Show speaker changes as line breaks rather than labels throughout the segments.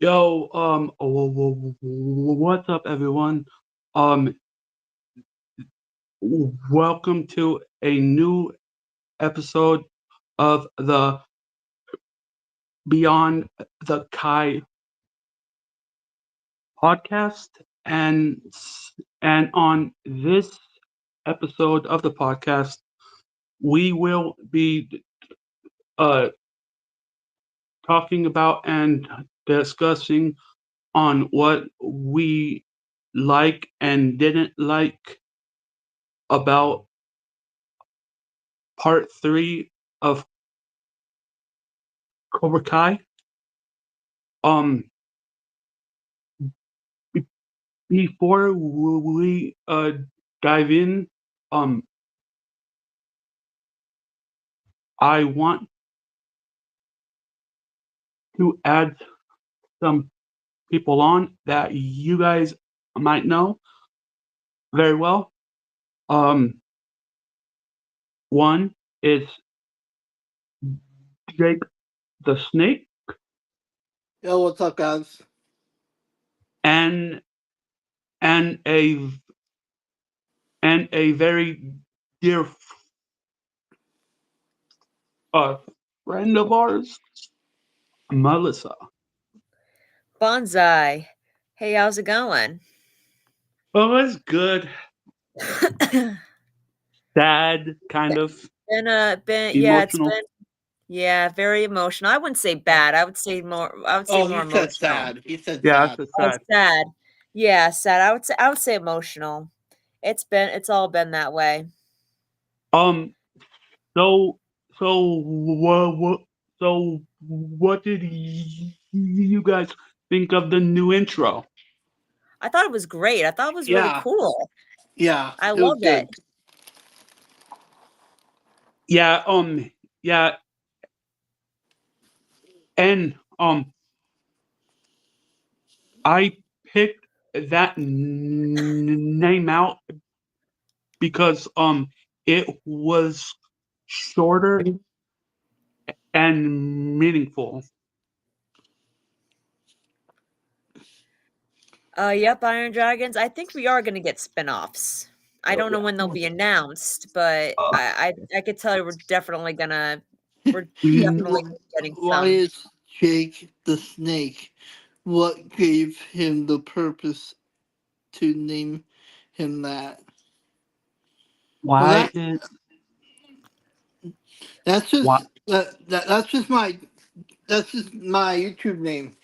Yo, what's up, everyone? Um, Welcome to a new episode of the Beyond the Kai podcast, and on this episode of the podcast, we will be uh talking about and discussing on what we like and didn't like about part three of Cobra Kai. Um, be- Before we dive in, um, I want to add some people on that you guys might know very well. Um, One is Jake the Snake,
Yo, what's up, guys?
and and a very dear uh, friend of ours, Melissa.
Bonsai. Hey, how's it going?
Oh, it's good. Sad, kind of
It's
emotional.
been very emotional. I wouldn't say bad. I would say
Oh,
more
he said
emotional.
sad. He said
Yeah,
sad.
it's
Oh,
sad.
sad. Yeah, sad. I would say emotional. It's all been that way.
Um, so what what did you guys think of the new intro?
I thought it was great. I thought it was really
Yeah,
cool.
yeah,
I
it was
love it.
good.
Yeah, yeah, and I picked that name out because it was shorter and meaningful.
Yep, Iron Dragons. I think we are gonna get spin-offs. I
Oh
don't know
yeah.
when they'll be announced, but I could tell you we're definitely
Wh-
getting
Why
some.
is Jake the snake? What gave him the purpose to name him that? Well,
Why is
that's
why?
just that's just my YouTube name.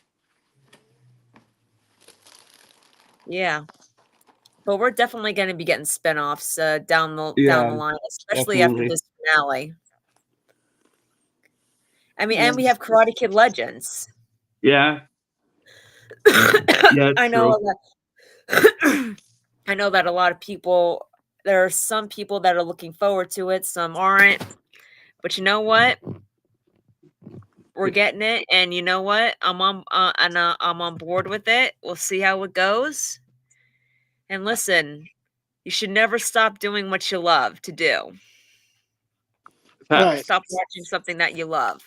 Yeah. But we're definitely gonna be getting spinoffs, down the
Yeah,
line, especially after
definitely.
this finale. I mean,
Yeah.
and we have Karate Kid Legends.
Yeah, yeah,
I know
true.
that I know that a lot of people there are some people that are looking forward to it, some aren't. But you know what? We're getting it, and you know what? I'm on board with it. We'll see how it goes. And listen, you should never stop doing what you love to do. Don't
Right.
Facts.
stop watching something that you love.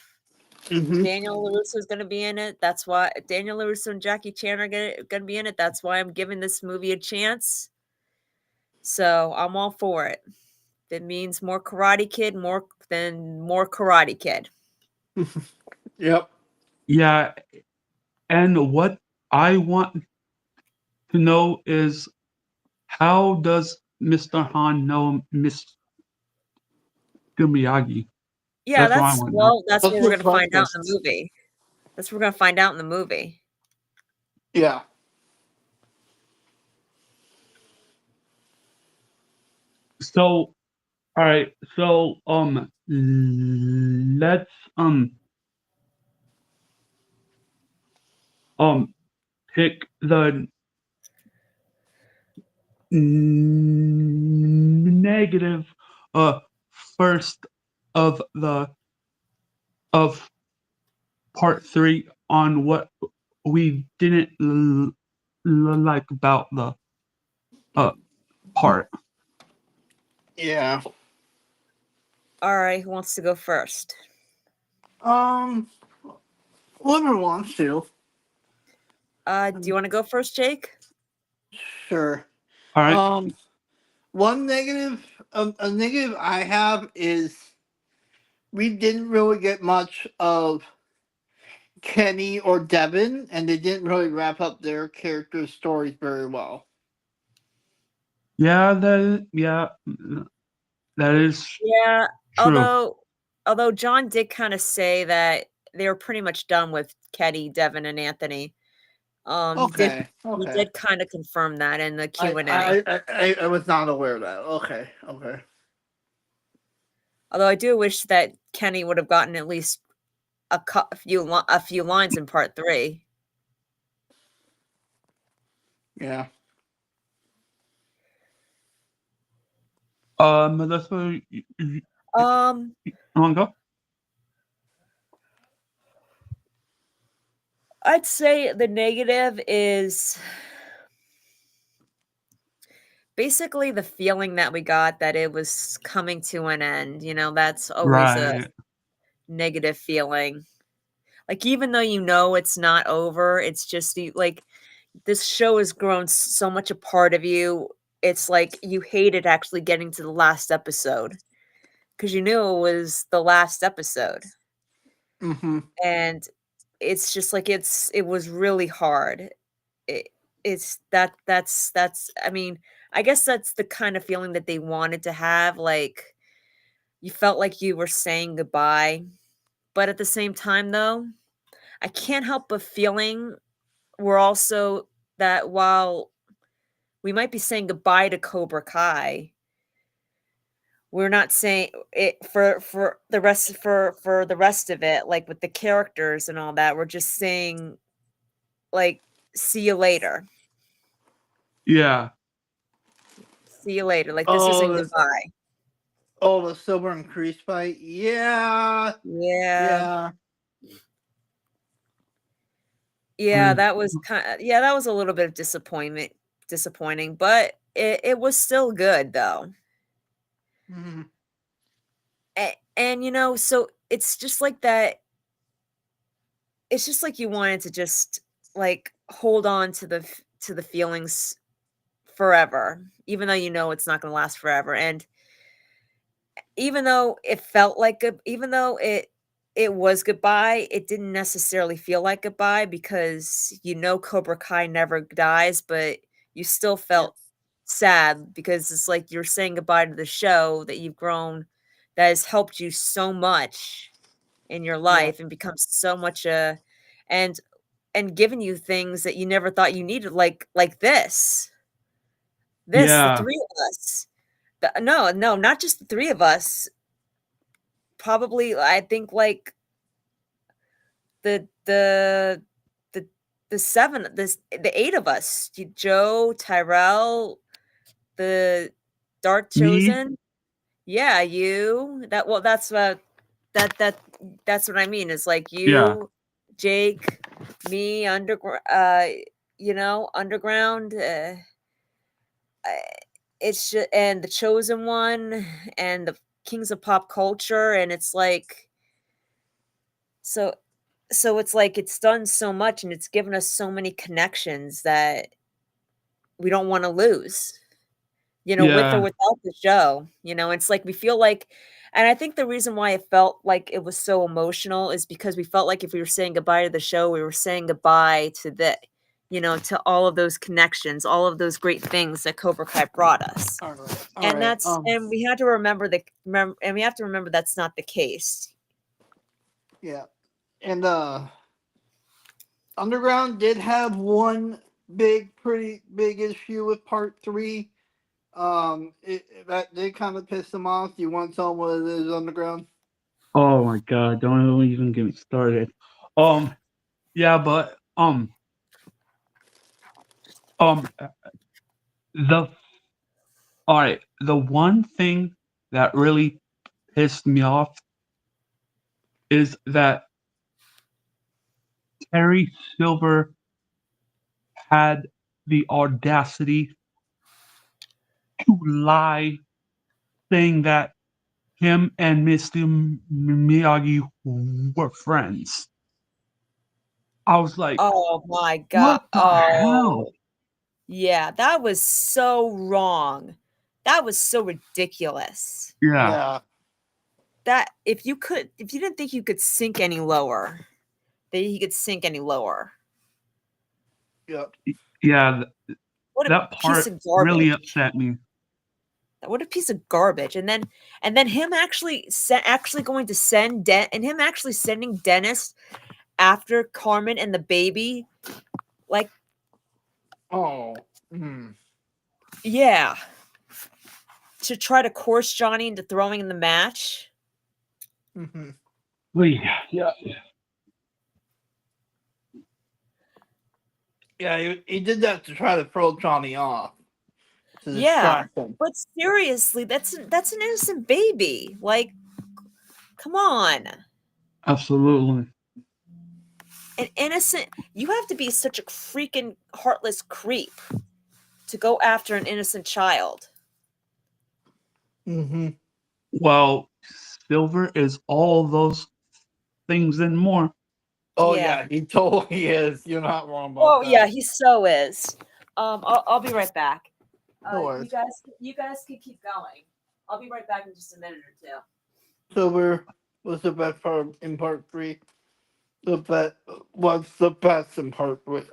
Mm-hmm.
Daniel LaRusso is going to be in it. That's why Daniel LaRusso and Jackie Chan are going to be in it. That's why I'm giving this movie a chance. So I'm all for it. If it means more Karate Kid, more Karate Kid.
Yep.
Yeah, and what I want to know is how does Mr. Han know Mr. Miyagi?
Yeah,
That's what I want to know.
that's
That's
what we're
the
going to find out in the
question.
movie. That's what we're going to find out in the movie.
Yeah.
So, all right. So, let's um pick the negative uh first of the of part three on what we didn't like about the uh part.
Yeah.
All right, who wants to go first?
Um. Whoever wants to.
Do you want to go first, Jake?
Sure.
All right.
One negative, a negative I have is we didn't really get much of Kenny or Devin, and they didn't really wrap up their character stories very well.
Yeah, that is
Yeah.
true.
Although John did kind of say that they were pretty much done with Kenny, Devin, and Anthony. He did
Okay,
he
okay.
did kind of confirm that in the
I
Q&A.
I, I I was not aware of that. Okay, okay.
Although I do wish that Kenny would have gotten at least a few lines in part 3.
Yeah.
Melissa, you
Um,
want to go?
I'd say the negative is basically the feeling that we got that it was coming to an end. That's always a
Right.
negative feeling. Like, even though it's not over, it's just like this show has grown so much a part of you. It's like you hated actually getting to the last episode because you knew it was the last episode.
Mm-hmm.
And it's just like it was really hard. It, that's I mean, I guess that's the kind of feeling that they wanted to have. Like, you felt like you were saying goodbye, but at the same time, though, I can't help but feeling we're also that while we might be saying goodbye to Cobra Kai, we're not saying it for the rest for the rest of it, like with the characters and all that. We're just saying, like, see you later.
Yeah.
See you later. Like, this
Oh,
isn't
the
goodbye.
the Silver and Kreese fight. Yeah,
Yeah.
yeah.
Yeah,
Mm.
that was that was a little bit of disappointing, but it was still good though.
Mm-hmm.
And so it's just like that. It's just like you wanted to just like hold on to the feelings forever, even though it's not going to last forever. And even though it felt like even though it was goodbye, it didn't necessarily feel like goodbye because Cobra Kai never dies, but you still
Yeah,
felt sad because it's like you're saying goodbye to the show that you've grown, that has helped you so much in your
yeah,
life and become so much and given you things that you never thought you needed, like the
Yeah.
3 of us. No, not just the 3 of us. Probably, I think, like, the the the the 7 the 8 of us, Joe, Tyrell, the Dark
Me.
Chosen. Yeah, you. That's what I mean. It's like
Yeah.
you, Jake, me, underground. It's just, and the Chosen One, and the Kings of Pop Culture, and it's like so it's like it's done so much and it's given us so many connections that we don't want to lose, with or
Yeah.
without the show. It's like we feel like, and I think the reason why it felt like it was so emotional is because we felt like if we were saying goodbye to the show, we were saying goodbye to to all of those connections, all of those great things that Cobra Kai brought us.
all right, all
And
right.
we had to remember and we have to remember that's not the case.
Yeah, and Underground did have one pretty big issue with part 3. That did kind of piss them off. Do you want to tell them what it is, Underground?
Oh my God! Don't even get me started. Yeah, but the all right. The one thing that really pissed me off is that Terry Silver had the audacity to lie, saying that him and Mr. Miyagi were friends. I was like,
Oh my god.
what the hell?
Yeah, that was so wrong. That was so ridiculous.
Yeah,
Yeah.
That if you didn't think you could sink any lower, that he could sink any lower.
Yep.
yeah,
What a
that
piece
part
of
really
garbage.
upset me.
What a piece of garbage. And then him actually going to send and him actually sending Dennis after Carmen and the baby. Like,
Oh. Mm.
yeah. To try to coerce Johnny into throwing in the match.
Mm-hmm.
Well, yeah.
Yeah, he did that to try to throw Johnny off. To
Yeah.
distract him.
But seriously, that's an innocent baby. Like, come on.
Absolutely.
An innocent, you have to be such a freaking heartless creep to go after an innocent child.
Mm-hmm.
Well, Silver is all those things and more.
Oh
Yeah.
yeah, he totally is. You're not wrong about
Oh
that.
yeah, he so is. I'll be right back.
No worries.
You guys can keep going. I'll be right back in just a minute or two.
Silver was the best part in part 3. The best was the best in part 3.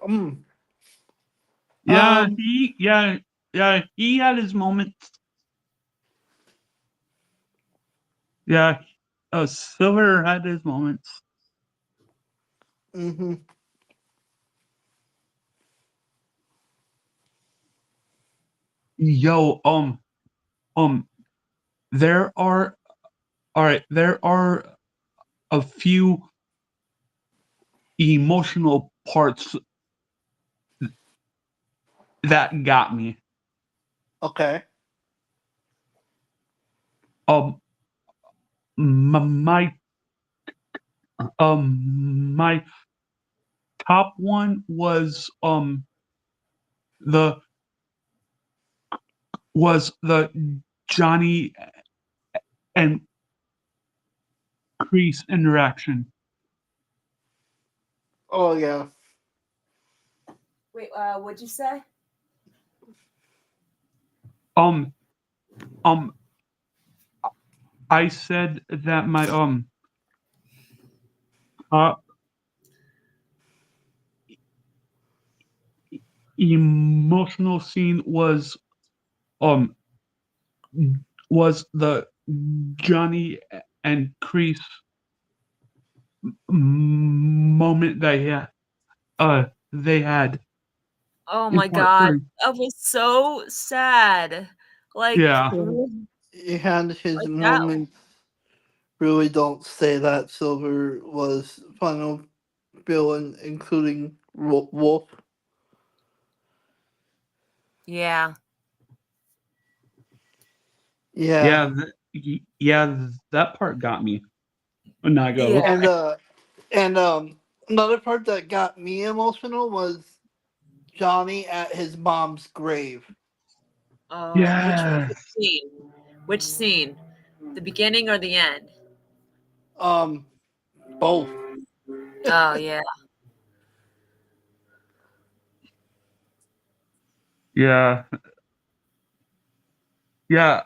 Yeah,
Um.
he had his moments. Yeah, Silver had his moments.
Mm-hmm.
Yo, there are all right. There are a few emotional parts that got me.
Okay.
Um, my my top one was the the Johnny and Chris interaction.
Oh yeah.
Wait, what'd you say?
Um, um, I said that my top emotional scene um was the Johnny and Chris moment they had
Oh
in
my
part
god,
three.
that was so sad. Like,
Yeah,
He had his
like that.
moments. Really don't say that Silver was final villain, including Wolf.
Yeah,
Yeah.
yeah, yeah. That part got me. I'm not gonna
yeah.
And
lie.
another part that got me emotional was Johnny at his mom's grave.
Oh,
Yeah,
which scene? Which scene? The beginning or the end?
Um, both.
Oh yeah,
yeah, yeah.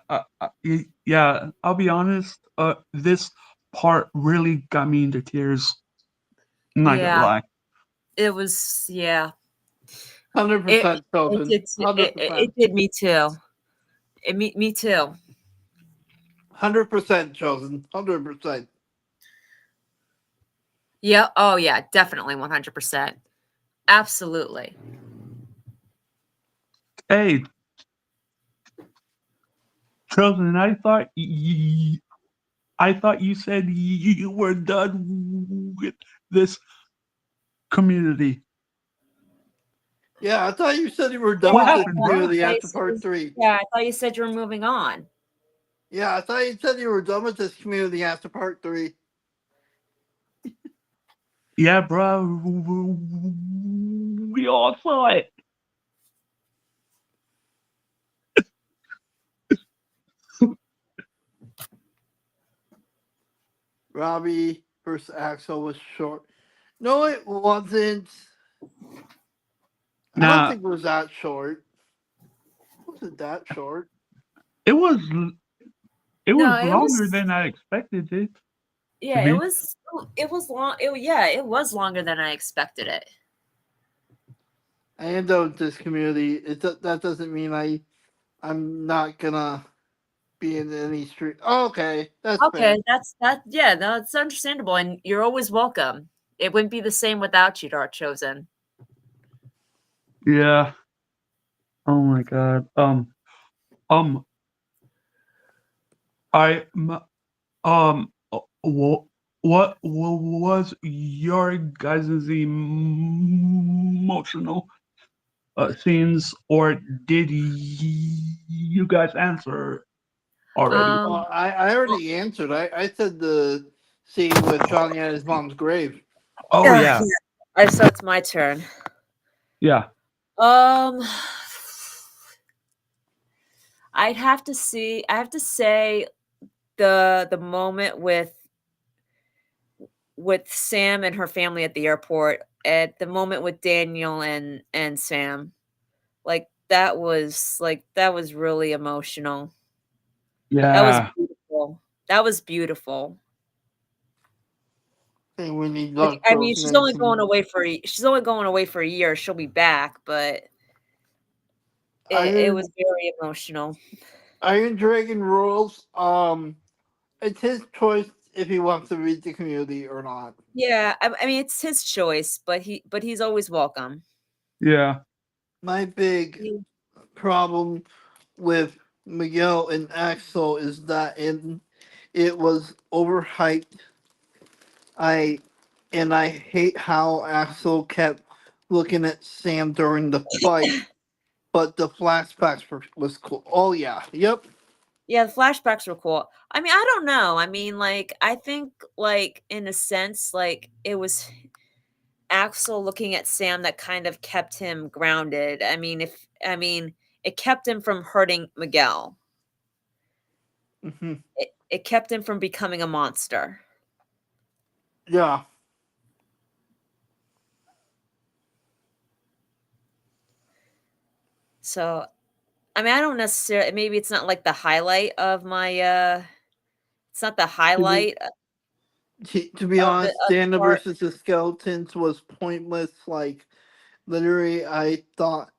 I'll be honest. This part really got me into tears. I'm not gonna
yeah.
lie.
It was yeah.
Hundred
It
percent chosen. 100%.
it did me too. Me too.
100% chosen. 100%.
Yeah. Oh yeah, definitely 100%. Absolutely.
Hey, Chosen. I thought you said you were done with this community.
Yeah, I thought you said you were done
What
with this
happened, bro?
community after part 3.
Yeah, I thought you said you were moving on.
Yeah, I thought you said you were done with this community after part 3.
Yeah, bro. We all saw it.
Robbie versus Axel was short. No, it wasn't. I don't
Nah,
think it was that short. Was it that short?
it was it
No,
was
it
longer
was.
than I expected it to
Yeah, it
be.
was. It was long. Yeah, it was longer than I expected it.
I am done with this community. That doesn't mean I'm not gonna be in any street. Oh, okay, that's fair.
Okay, that's that. Yeah, no, it's understandable, and you're always welcome. It wouldn't be the same without you, Dark Chosen.
Yeah. Oh my god. Um. I what was your guys' emotional scenes, or did you guys answer already?
Well,
Um.
I already answered. I said the scene with Johnny at his mom's grave.
Oh
Yeah.
yeah,
So it's my turn.
yeah,
Um. I have to say the moment with Sam and her family at the airport, at the moment with Daniel and Sam. That was really emotional. That was
yeah,
beautiful. That was beautiful.
And we need
Like,
Dark
I mean,
Chosen and some.
she's only going away for a year. She'll be back, but it was
Iron
very emotional.
Iron Dragon rules. It's his choice if he wants to read the community or not.
Yeah, I mean, it's his choice, but he's always welcome.
yeah.
My big
He-
problem with Miguel and Axel is that it was overhyped. I I hate how Axel kept looking at Sam during the fight, but the flashbacks was cool. Oh yeah, yep.
Yeah, the flashbacks were cool. I mean, I don't know. I mean, like, I think, like, in a sense, like, it was Axel looking at Sam that kind of kept him grounded. I mean, it kept him from hurting Miguel.
Hmm.
It kept him from becoming a monster.
Yeah,
So, I mean, I don't necessarily maybe it's not like the highlight of my it's not the
to be
highlight
to be honest,
of the
Dana
part.
versus the skeletons was pointless. Like literally, I thought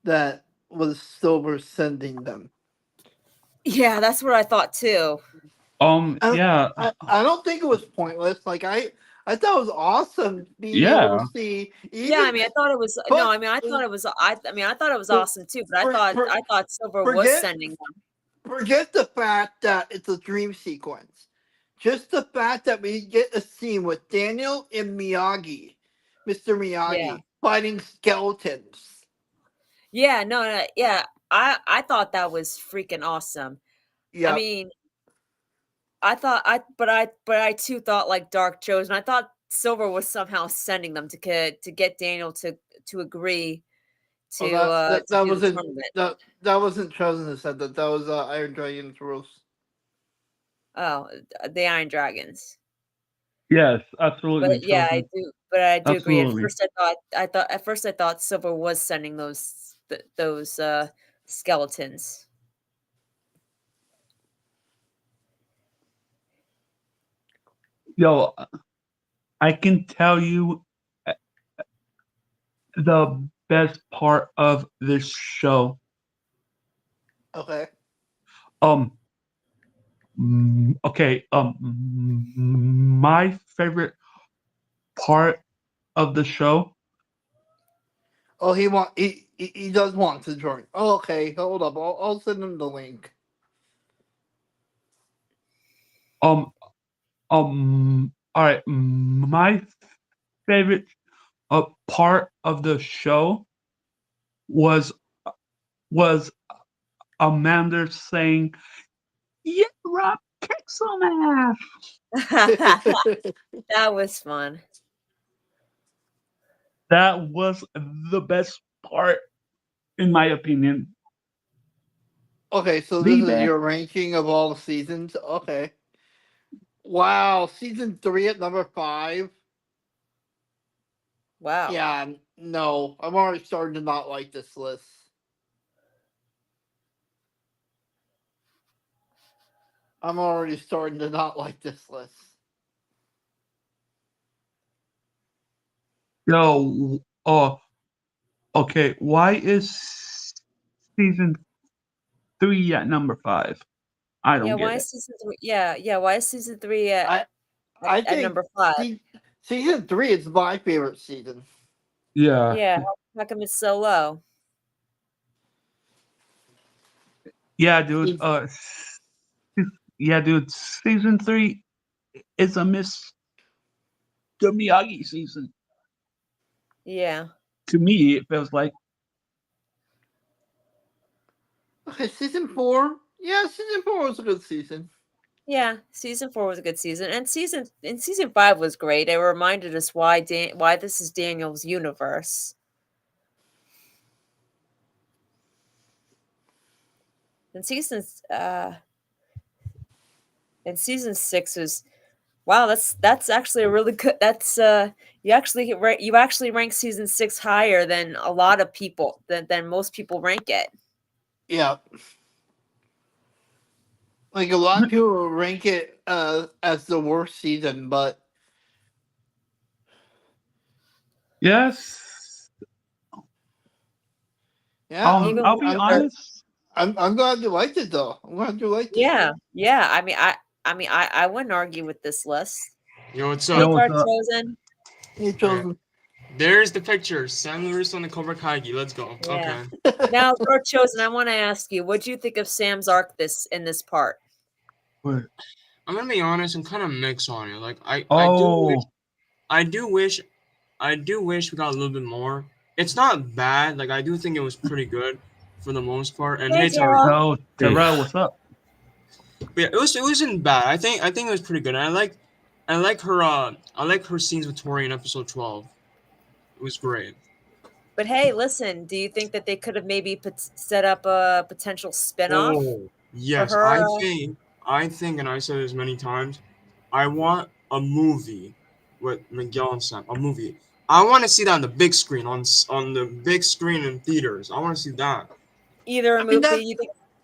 that was Silver sending them.
Yeah, that's what I thought too.
I,
Yeah,
I don't think it was pointless. Like I thought it was awesome being able to
yeah.
see
Yeah, I
even
mean, I thought it was no,
but
I mean, I thought it was I mean, I thought it was
for,
awesome too, but
for,
I thought Silver was
forget
sending them.
forget the fact that it's a dream sequence. Just the fact that we get a scene with Daniel and Miyagi, Mr.
Yeah.
Miyagi, fighting skeletons.
Yeah, no, yeah. I thought that was freaking awesome. I
Yep.
mean, but I too thought like Dark Chosen. I thought Silver was somehow sending them to get Daniel to agree
Oh, that
to
that
do the
wasn't
tournament.
that wasn't Chosen who said that. That was Iron Dragon's rules.
Oh, the Iron Dragons.
Yes, absolutely
But yeah,
chosen.
I do agree.
Absolutely.
At first I thought Silver was sending those skeletons.
Yo, I can tell you the best part of this show.
Okay.
Um, okay. My favorite part of the show.
Oh, he does want to join. Oh, okay, hold up. I'll send him the link.
Um, All right. My favorite part of the show was was Amanda saying, "Yeah, Rob, kick some ass."
That was fun.
That was the best part, in my opinion.
Okay, so this
Be
is
back.
your ranking of all the seasons. Okay. Wow, season 3 at number 5.
Wow.
Yeah, no, I'm already starting to not like this list. I'm already starting to not like this list.
Yo, oh, okay. Why is season 3 at number 5? I
Yeah,
don't
why
get
is
it.
season 3 yeah, why is season 3
I
at,
I
at
think
number 5?
season 3 is my favorite season.
Yeah,
Yeah, how come it's so low?
yeah, dude.
Season-
Yeah, dude. Season 3 is a Mr. Miyagi season.
Yeah.
To me, it feels like.
Okay, season 4. Yeah, season 4 was a good season.
Yeah, season 4 was a good season, and season 5 was great. It reminded us why this is Daniel's universe. And season 6 was wow. That's actually a really good. That's you actually rank season 6 higher than a lot of people than most people rank it.
Yeah. Like a lot of people will rank it as the worst season, but
Yes.
yeah, I'm
Even
I'll be
I'm
for,
I'm
honest.
I'm glad you liked it though. I'm glad you liked it.
yeah. I wouldn't argue with this list.
Yo, what's
Hey,
up?
Yo, what's
Dark
up?
Chosen.
You
Alright.
chosen.
There's the picture. Sam Lewis on the Cobra Kaigi. Let's go.
Yeah.
Okay.
Now, Dark Chosen, I want to ask you, what do you think of Sam's arc in this part?
Wait.
I'm gonna be honest. I'm kind of mixed on it. Like I
Oh,
do wish we got a little bit more. It's not bad. Like I do think it was pretty good for the most part. And
Hey,
hey, Terry.
Terrell.
yo, Terrell, what's up?
But yeah, it wasn't bad. I think it was pretty good. And I like her scenes with Tori in episode 12. It was great.
But hey, listen, do you think that they could have maybe set up a potential spinoff
Oh,
for
yes.
her?
I think, and I said this many times, I want a movie with Miguel and Sam. A movie. I want to see that on the big screen, on the big screen in theaters. I want to see that.
Either a
I mean that
movie.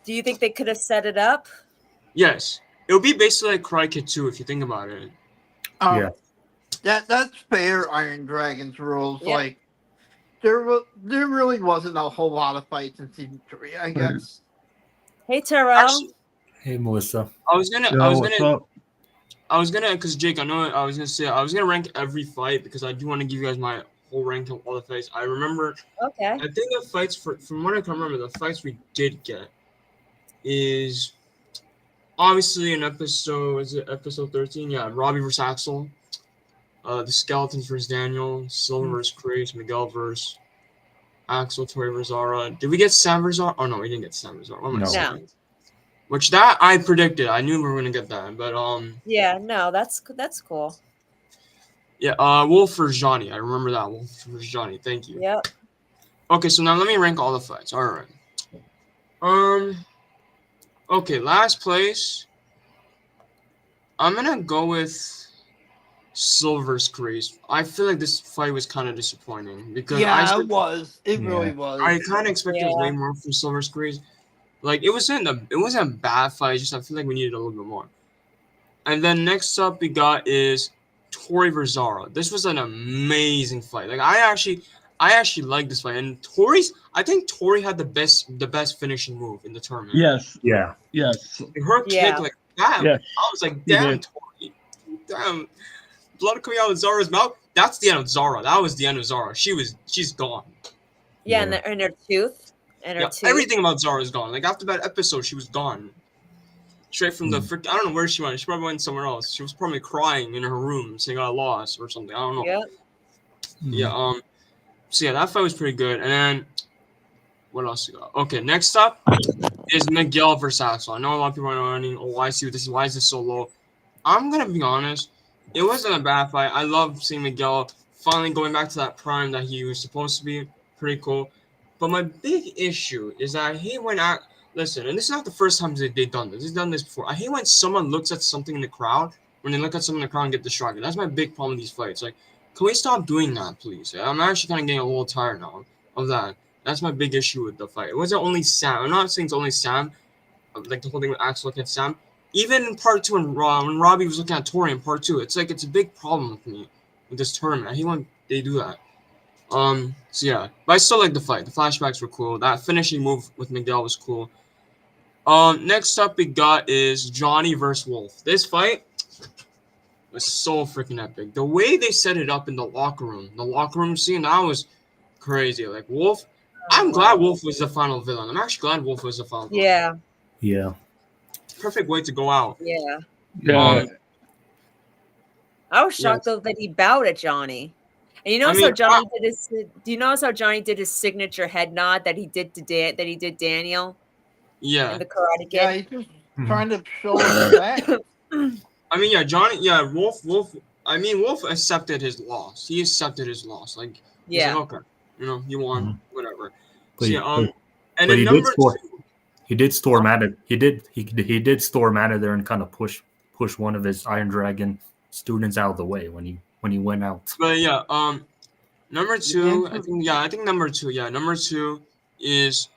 Do you think they could have set it up?
Yes, it would be basically like Cry Kid 2 if you think about it.
um that's fair. Iron Dragon's rules.
Yep.
Like there really wasn't a whole lot of fights in season 3. I
Wait.
guess.
Hey, Terrell.
Actually,
Hey, Melissa.
Yo, what's up?
because Jake, I know I was gonna say I was gonna rank every fight because I do want to give you guys my whole rank of all the fights. I remember,
Okay.
I think the fights from what I can remember, the fights we did get is obviously in episode, is it episode 13? Yeah, Robbie versus Axel. The Skeletons versus Daniel, Silver versus Chris, Miguel versus Axel, Tori versus Zara. Did we get Sam versus Zara? Oh no, we didn't get Sam versus Zara. What am I
No.
saying? Which that I predicted. I knew we were gonna get that, but
Yeah. No, that's cool.
yeah. Wolf versus Johnny. I remember that Wolf versus Johnny. Thank you.
Yep.
Okay, so now let me rank all the fights. All right. Okay, last place. I'm gonna go with Silver's Crease. I feel like this fight was kind of disappointing because
Yeah, it was. It
Yeah.
really was.
I kind of expected way more from Silver's Crease. Like it wasn't a bad fight. Just I feel like we needed a little bit more. And then next up we got is Tori versus Zara. This was an amazing fight. Like I actually like this fight. And I think Tori had the best finishing move in the tournament.
Yes,
Yeah.
yes,
Her kick like that.
yes.
I was like,
He
damn,
did.
Tori. Damn. Blood coming out of Zara's mouth. That's the end of Zara. That was the end of Zara. She's gone.
Yeah,
Yeah.
and her tooth. And her
Yeah,
tooth.
everything about Zara is gone. Like after that episode, she was gone. Straight from the I don't know where she went. She probably went somewhere else. She was probably crying in her room, saying I lost or something. I don't know.
Yep.
Yeah. So yeah, that fight was pretty good. And then what else you got? Okay, next up is Miguel versus Axel. I know a lot of people are wondering, oh, why is this so low? I'm gonna be honest. It wasn't a bad fight. I love seeing Miguel finally going back to that prime that he was supposed to be. Pretty cool. But my big issue is that I hate when listen, and this is not the first time they've done this. They've done this before. I hate when someone looks at something in the crowd, when they look at someone in the crowd and get distracted. That's my big problem with these fights. Like, Can we stop doing that, please? I'm actually kind of getting a little tired now of that. That's my big issue with the fight. It wasn't only Sam. I'm not saying it's only Sam. Like the whole thing with Axel looking at Sam. Even in part 2, when Robbie was looking at Tori in part 2, it's like it's a big problem with me with this tournament. I hate when they do that. So yeah, but I still like the fight. The flashbacks were cool. That finishing move with Miguel was cool. Next up we got is Johnny versus Wolf. This fight was so freaking epic. The way they set it up in the locker room scene, that was crazy. Like Wolf, I'm glad Wolf was the final villain. I'm actually glad Wolf was the final villain.
Yeah.
Yeah.
Perfect way to go out.
Yeah.
Yeah.
I was shocked though that he bowed at Johnny. And you notice how Johnny did his. Do you notice how Johnny did his signature head nod that he did to that he did Daniel?
Yeah.
In the Karate Kid.
Yeah, he's just trying to show respect.
I mean, yeah, Johnny. Yeah, Wolf. I mean, Wolf accepted his loss. He accepted his loss. Like,
yeah,
like, okay, you know, you won, whatever.
But
so,
yeah,
and then number 2.
He did storm out of. He did storm out of there and kind of push one of his Iron Dragon students out of the way when he went out.
But yeah, number 2, I think number 2, number 2 is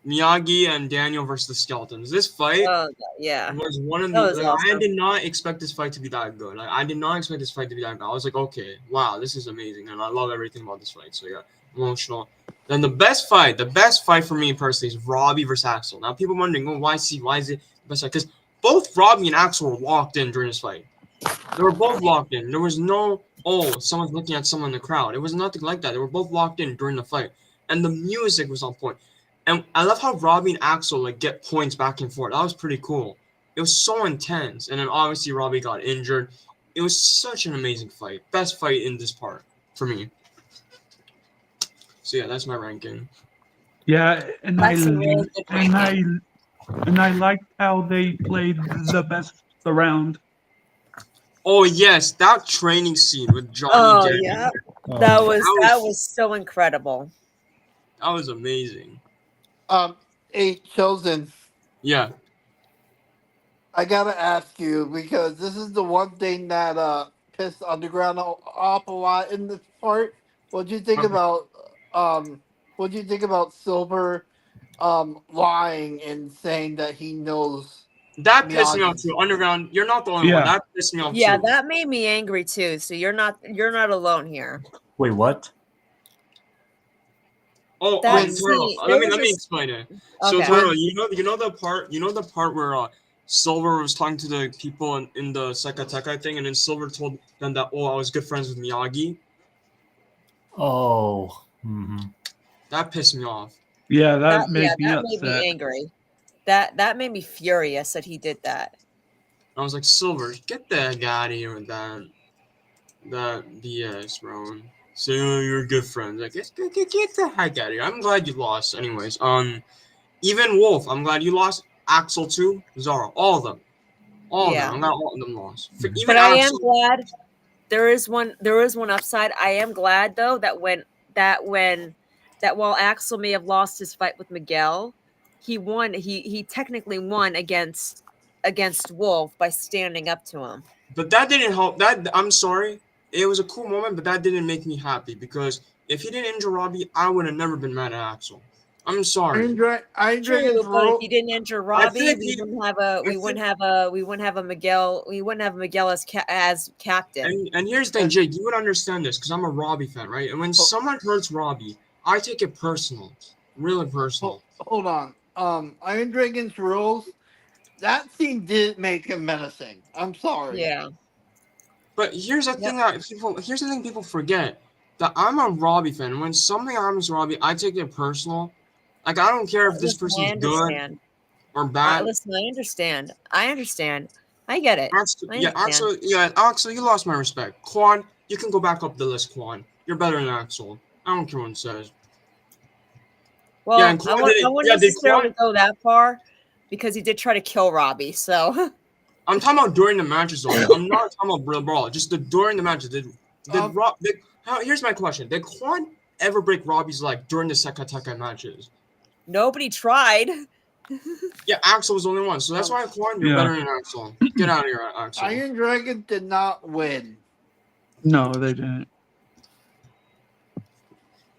Miyagi and Daniel versus the Skeletons. This fight was one of the. Awesome. I did not expect this fight to be that good. Like, I did not expect this fight to be that good. I was like, okay, wow, this is amazing, and I love everything about this fight. So yeah, emotional. Then the best fight for me personally is Robbie versus Axel. Now people are wondering, oh, why is it the best fight? Because both Robbie and Axel were locked in during this fight. They were both locked in. There was no, someone's looking at someone in the crowd. It was nothing like that. They were both locked in during the fight, and the music was on point. And I love how Robbie and Axel like get points back and forth. That was pretty cool. It was so intense. And then obviously Robbie got injured. It was such an amazing fight. Best fight in this part for me. So yeah, that's my ranking.
Yeah, and I liked how they played the best around.
Oh yes, that training scene with Johnny.
Oh yeah, that was so incredible.
That was amazing.
Chosen.
Yeah.
I gotta ask you because this is the one thing that pissed Underground off a lot in this part. What'd you think about Silver lying and saying that he knows?
That pissed me off too. Underground, you're not the only one. That pissed me off too.
Yeah, that made me angry too. So you're not alone here.
Wait, what?
Oh, Toro, let me explain it. Okay. So Toro, you know the part where Silver was talking to the people in the Sekateka thing, and then Silver told them that I was good friends with Miyagi.
Oh. Mm-hmm.
That pissed me off.
Yeah, that made me
angry. That made me furious that he did that.
I was like, Silver, get the heck out of here with that BS, bro. So you're good friends. Like, get the heck out of here. I'm glad you lost. Anyways, even Wolf, I'm glad you lost. Axel too, Zara, all of them. All of them. I'm glad all of them lost.
But I am glad there is one upside. I am glad though that while Axel may have lost his fight with Miguel, he won. He technically won against Wolf by standing up to him.
But that didn't help. I'm sorry. It was a cool moment, but that didn't make me happy because if he didn't injure Robbie, I would have never been mad at Axel. I'm sorry.
True, but if he didn't injure Robbie, we wouldn't have a Miguel as captain.
And here's the thing, Jake, you would understand this because I'm a Robbie fan, right? And when someone hurts Robbie, I take it personal, really personal.
Hold on. Iron Dragon's rules. That scene didn't make him menacing. I'm sorry.
Yeah.
But here's the thing people forget that I'm a Robbie fan. And when something happens to Robbie, I take it personal. Like, I don't care if this person's good or bad.
Listen, I understand. I get it.
Axel, you lost my respect. Quan, you can go back up the list, Quan. You're better than Axel. I don't care what it says.
Well, I wouldn't necessarily go that far because he did try to kill Robbie, so...
I'm talking about during the matches, though. I'm not talking about brawl. Just during the matches. Here's my question. Did Quan ever break Robbie's leg during the Sekateka matches?
Nobody tried.
Yeah, Axel was the only one. So that's why Quan, you're better than Axel. Get out of here, Axel.
Iron Dragon did not win.
No, they didn't.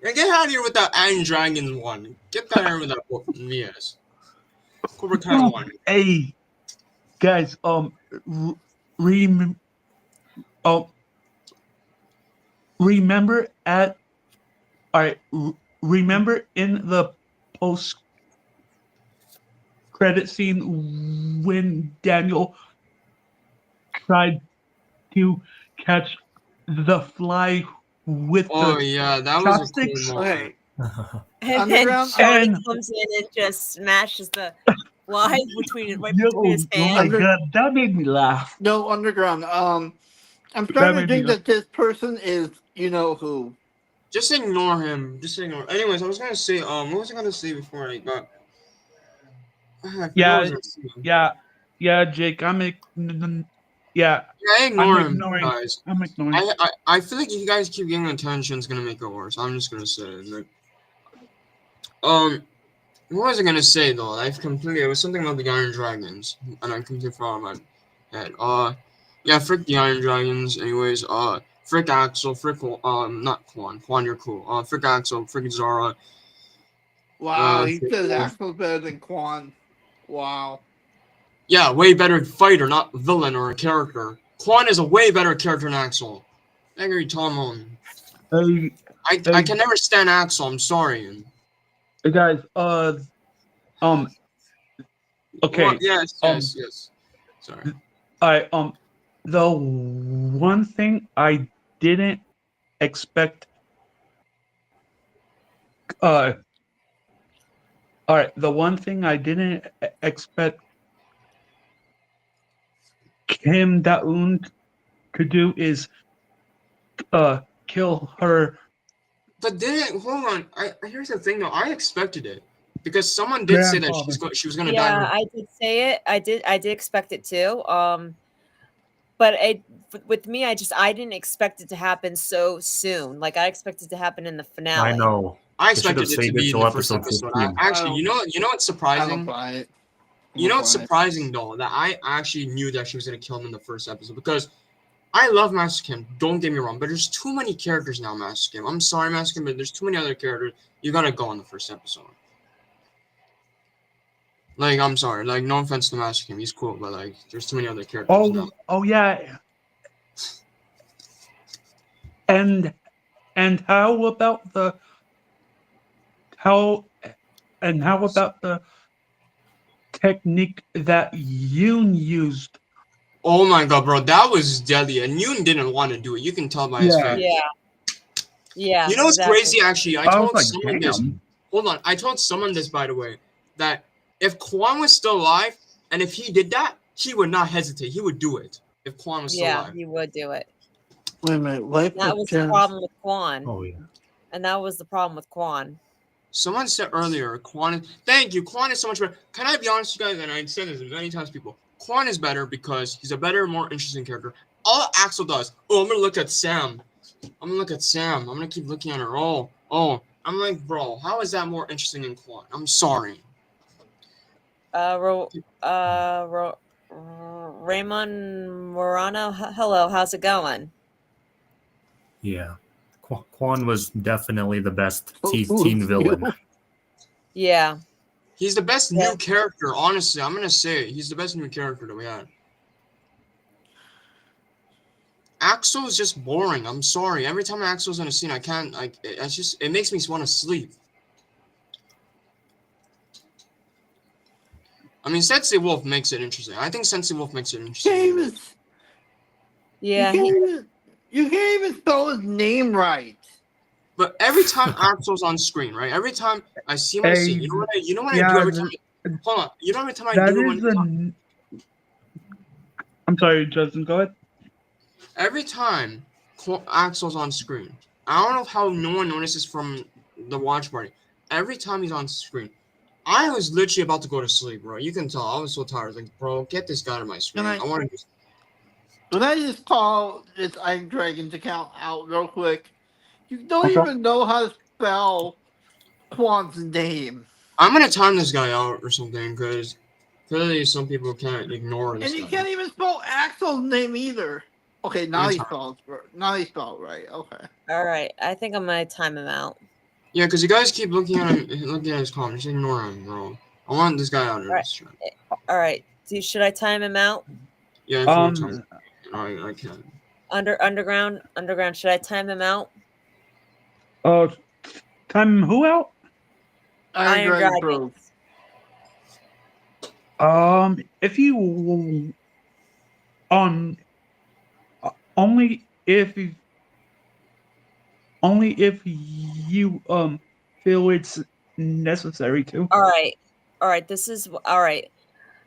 Yeah, get out of here with that Iron Dragon one. Get out of here with that book. Yes. Cobra Kai
Oh,
one.
hey, guys. Rem- oh, remember at all right. Remember in the post credit scene when Daniel tried to catch the fly with
Oh
the
yeah, that was a cool
chopsticks?
moment.
Okay.
And then
Underground-
Johnny
And-
comes in and just smashes the fly between
Yo,
his
oh my
hands.
god, that made me laugh.
No, Underground. I'm
That
starting to
made me
think that this person is you know who.
Just ignore him. Just ignore. Anyways, I was gonna say, what was I gonna say before I got? I forgot what I was gonna say.
Yeah, Jake. Yeah,
Yeah, ignore him,
ignoring.
guys.
I'm ignoring.
I feel like if you guys keep getting attention, it's gonna make it worse. I'm just gonna say, like, what was I gonna say though? It was something about the Iron Dragons, and I completely forgot my head. Yeah, frick the Iron Dragons. Anyways, frick Axel, frick not Quan. Quan, you're cool. Frick Axel, frick Zara.
Wow, he
Frick
says
Wolf.
Axel's better than Quan. Wow.
Yeah, way better fighter, not villain or a character. Quan is a way better character than Axel. I agree, Tom.
Hey,
I can never stand Axel. I'm sorry.
guys. Okay.
Well, yes. Sorry.
The one thing I didn't expect. All right. The one thing I didn't expect Kim Da-eun to do is kill her.
But then, hold on. Here's the thing, though. I expected it because someone did say that she was gonna die.
Yeah, I did say it. I did expect it too. But with me, I didn't expect it to happen so soon. Like I expected it to happen in the finale.
I know.
I
They should have
expected it to
saved
be
it
in
till
the first
episode
episode.
15.
Actually, you know what's
I don't
surprising?
buy it.
You know what's surprising though? That I actually knew that she was gonna kill him in the first episode because I love Master Kim. Don't get me wrong, but there's too many characters now, Master Kim. I'm sorry, Master Kim, but there's too many other characters. You gotta go in the first episode. Like, I'm sorry. Like, no offense to Master Kim, he's cool, but like, there's too many other characters now.
Oh yeah. And how about the technique that Yoon used?
Oh my god, bro, that was deadly, and Yoon didn't want to do it. You can tell by his face.
Yeah.
You know what's crazy? Actually, I told
like,
someone this.
damn.
Hold on, I told someone this, by the way, that if Kwon was still alive, and if he did that, he would not hesitate. He would do it if Kwon was still alive.
He would do it.
Wait a minute. Life
That was the problem with Quan.
Oh yeah.
And that was the problem with Quan.
Someone said earlier, thank you, Kwon is so much better. Can I be honest with you guys? And I've said this many times, people. Kwon is better because he's a better, more interesting character. All Axel does, I'm gonna look at Sam. I'm gonna keep looking at her. Oh. I'm like, bro, how is that more interesting than Kwon? I'm sorry.
Raymond Morano, hello, how's it going?
Yeah. Quan was definitely the best
Who-
teen villain.
Yeah.
He's the best
Yeah.
new character, honestly. I'm gonna say it. He's the best new character that we had. Axel is just boring. I'm sorry. Every time Axel's in a scene, I can't like. It makes me want to sleep. I mean, Sensei Wolf makes it interesting. I think Sensei Wolf makes it interesting.
Yeah.
You can't even spell his name right.
But every time Axel's on screen, right? Every time I see him on scene, you know what I do every time. Hold on. You know every time I
That
do
is
when
I'm sorry, Justin. Go ahead.
every time Axel's on screen, I don't know how no one notices from the watch party. Every time he's on screen, I was literally about to go to sleep, bro. You can tell. I was so tired. I was like, bro, get this guy to my screen. I want to just...
When I just call this Iron Dragon's account out real quick, you don't
Okay.
even know how to spell Quan's name.
I'm going to time this guy out or something because clearly some people can't ignore this
And you
guy.
can't even spell Axel's name either. Okay, now
Your
he
turn.
spelled. Now he spelled right. Okay.
All right, I think I'm gonna time him out.
Yeah, because you guys keep looking at him, looking at his comments. Just ignore him, bro. I want this guy out of
Right.
this chat.
All right, should I time him out?
Yeah, if you want to, I can.
Underground. Should I time him out?
Time who out?
Iron Dragon Pro.
If you um only if you feel it's necessary to.
All right. This is all right.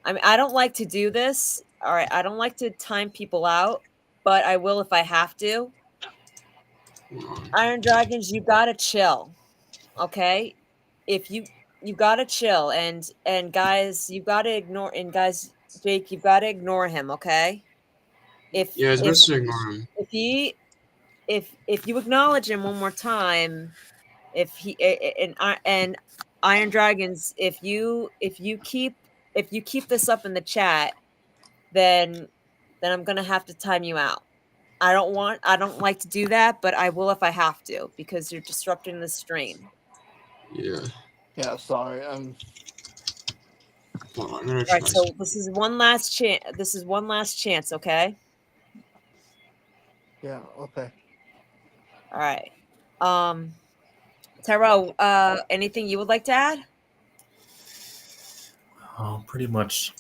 I mean, I don't like to do this. All right, I don't like to time people out, but I will if I have to. Iron Dragons, you gotta chill, okay? If you gotta chill, and guys, you gotta ignore, and guys, Jake, you gotta ignore him, okay? If
Yeah, it's
if
best to ignore him.
if he if you acknowledge him one more time, if he and Iron Dragons, if you keep this up in the chat, then I'm gonna have to time you out. I don't like to do that, but I will if I have to because you're disrupting the stream.
Yeah.
Yeah, sorry.
Hold on, I'm gonna
All
try.
right, so this is one last chance. This is one last chance, okay?
Yeah, okay.
All right. Tyrell, anything you would like to add?
Pretty much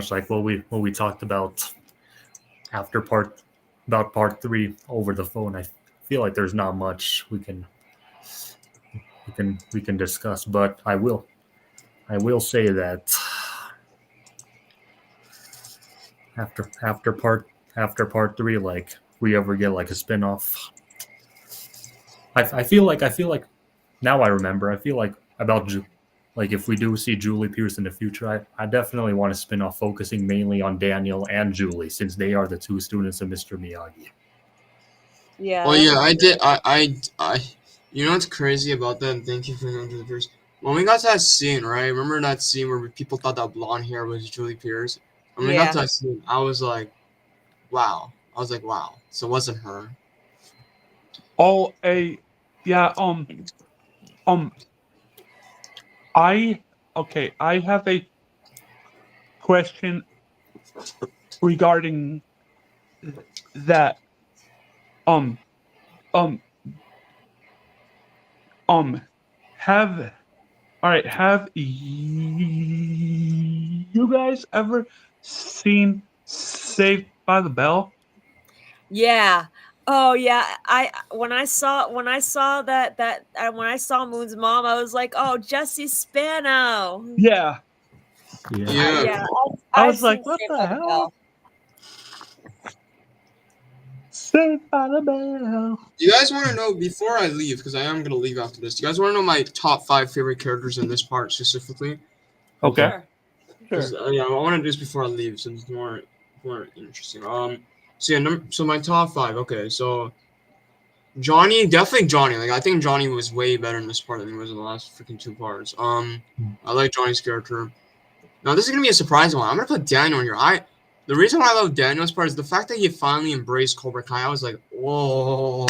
like what we talked about after part 3 over the phone. I feel like there's not much we can discuss, but I will say that after part 3, like we ever get like a spin-off, I feel like now I remember. I feel like like if we do see Julie Pierce in the future, I definitely want to spin off focusing mainly on Daniel and Julie, since they are the two students of Mr. Miyagi.
Yeah.
Oh yeah, I did. I. You know what's crazy about that? And thank you for going to the first. When we got to that scene, right? Remember that scene where people thought that blonde hair was Julie Pierce? When we got to that scene, I was like, wow. So it wasn't her.
Oh, yeah. I have a question regarding that. Have you guys ever seen Saved by the Bell?
Yeah. Oh yeah. When I saw Moon's mom, I was like, oh, Jesse Spano.
Yeah.
Yeah.
I was like, what the hell? Saved by the Bell.
Do you guys want to know, before I leave, because I am going to leave after this, do you guys want to know my top 5 favorite characters in this part specifically?
Okay.
Sure.
Yeah, I want to do this before I leave, since it's more interesting. So my top 5. Okay, so Johnny, definitely Johnny. Like, I think Johnny was way better in this part than he was in the last freaking 2 parts. I like Johnny's character. Now, this is gonna be a surprising one. I'm gonna put Daniel in here. The reason why I love Daniel's part is the fact that he finally embraced Cobra Kai. I was like, whoa.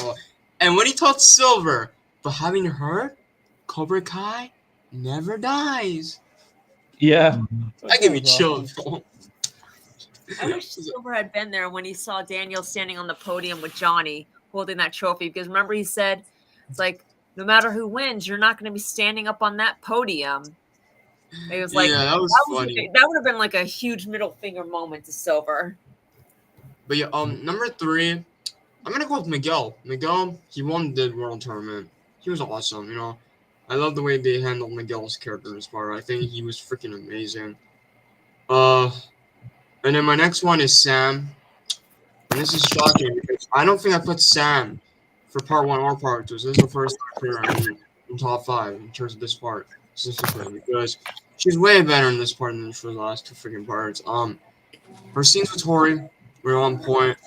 And when he told Silver, but having heard, Cobra Kai never dies.
Yeah.
That gave me chills.
I wish Silver had been there when he saw Daniel standing on the podium with Johnny holding that trophy, because remember he said, it's like, no matter who wins, you're not going to be standing up on that podium. It was like,
yeah, that was funny.
That would have been like a huge middle finger moment to Silver.
But yeah, number 3, I'm gonna go with Miguel. Miguel, he won the world tournament. He was awesome, you know. I love the way they handled Miguel's character in this part. I think he was freaking amazing. And then my next one is Sam. And this is shocking because I don't think I put Sam for part 1 or part 2. So this is the first time in top 5 in terms of this part specifically, because she's way better in this part than she was the last 2 freaking parts. Her scenes with Tori were on point.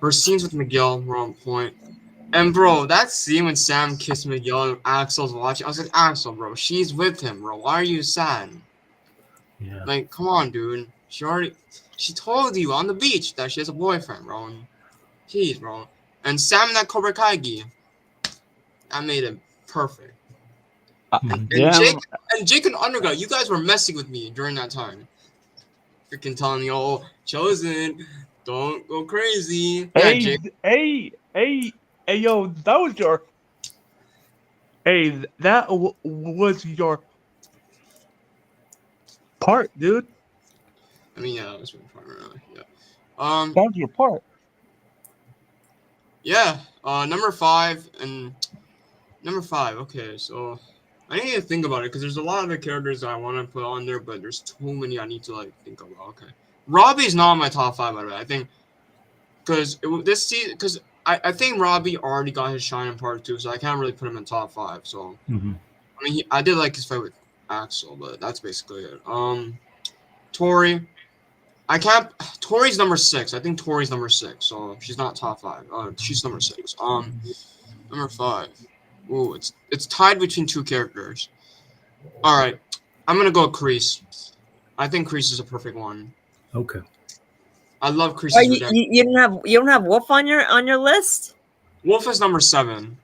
Her scenes with Miguel were on point. And bro, that scene when Sam kissed Miguel and Axel's watching, I was like, Axel, bro, she's with him, bro. Why are you sad?
Yeah.
Like, come on, dude. She told you on the beach that she has a boyfriend, bro. And Jeez, bro. And Sam that Cobra Kaigi. I made it perfect. And
Yeah.
Jake and Underground, you guys were messing with me during that time. Freaking telling me, oh, Chosen, don't go crazy. Yeah,
Hey,
Jake.
yo, that was your. Hey, that was your part, dude.
I mean, yeah, that was my part, really. Yeah.
That was your part.
Yeah. Number five. Okay, so I need to think about it because there's a lot of the characters that I want to put on there, but there's too many I need to like think about. Okay, Robbie's not in my top five, by the way. I think because this season, because I think Robbie already got his shine in part two, so I can't really put him in top five. So
Mm-hmm.
I mean, I did like his fight with Axel, but that's basically it. Tori, I can't. Tori's number six. I think Tori's number six, so she's not top five. She's number six. Number five. Ooh, it's tied between two characters. All right, I'm gonna go Kreese. I think Kreese is a perfect one.
Okay.
I love
Oh,
Kreese's redemption.
you don't have Wolf on your list?
Wolf is number seven,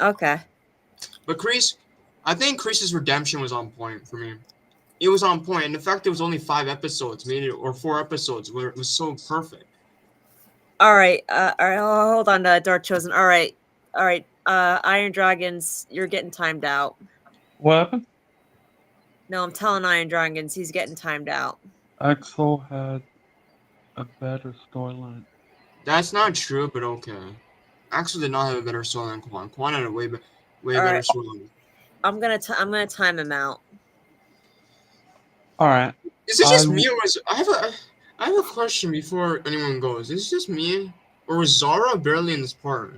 Okay.
but Kreese, I think Kreese's redemption was on point for me. It was on point, and the fact it was only 5 episodes made it, or 4 episodes, where it was so perfect.
All right. Hold on, Dark Chosen. All right. Iron Dragons, you're getting timed out.
What happened?
No, I'm telling Iron Dragons, he's getting timed out.
Axel had a better storyline.
That's not true, but okay. Axel did not have a better storyline than Quan. Quan had a way
All
better
right.
storyline.
I'm gonna time him out.
All right.
Is it just me, or was I have a question before anyone goes? Is it just me, or was Zara barely in this part?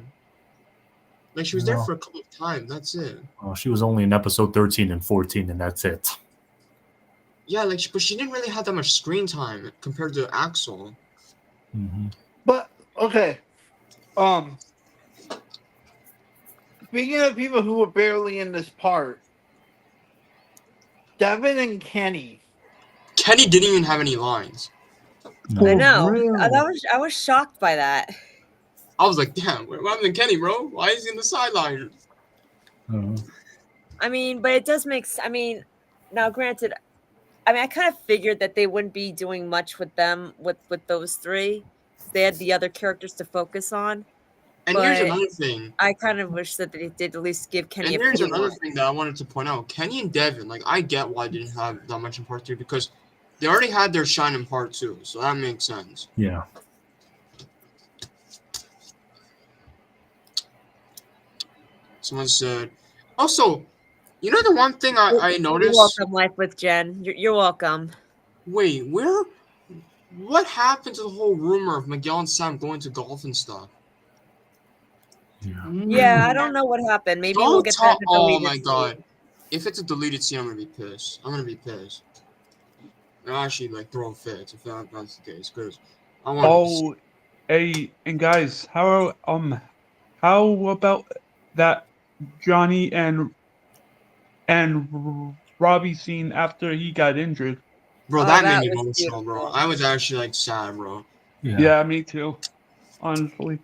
Like she was there
No.
for a couple of times. That's it.
Well, she was only in episode 13 and 14, and that's it.
Yeah, but she didn't really have that much screen time compared to Axel.
Mm-hmm.
But okay. Speaking of people who were barely in this part, Devin and Kenny.
Kenny didn't even have any lines.
I know.
Real.
I was shocked by that.
I was like, damn, what happened to Kenny, bro? Why is he in the sideline?
I mean, but it does make. I mean, now granted, I kind of figured that they wouldn't be doing much with them with those three. They had the other characters to focus on.
And
But
here's another thing.
I kind of wish that they did at least give Kenny.
And here's another thing that I wanted to point out. Kenny and Devin, like I get why they didn't have that much in part 3 because they already had their shine in part 2, so that makes sense.
Yeah.
Someone said, also, you know the one thing I noticed.
You're welcome, Life with Jen. You're welcome.
Wait, what happened to the whole rumor of Miguel and Sam going to golf and stuff?
Yeah, I don't know what happened. Maybe we'll get that.
Oh my god! If it's a deleted scene, I'm gonna be pissed. I'll actually like throw fits if that's the case because I want.
Oh, hey, and guys, how about that Johnny and Robbie scene after he got injured?
Bro, that made me emotional, bro. I was actually like sad, bro.
Yeah, me too. Honestly.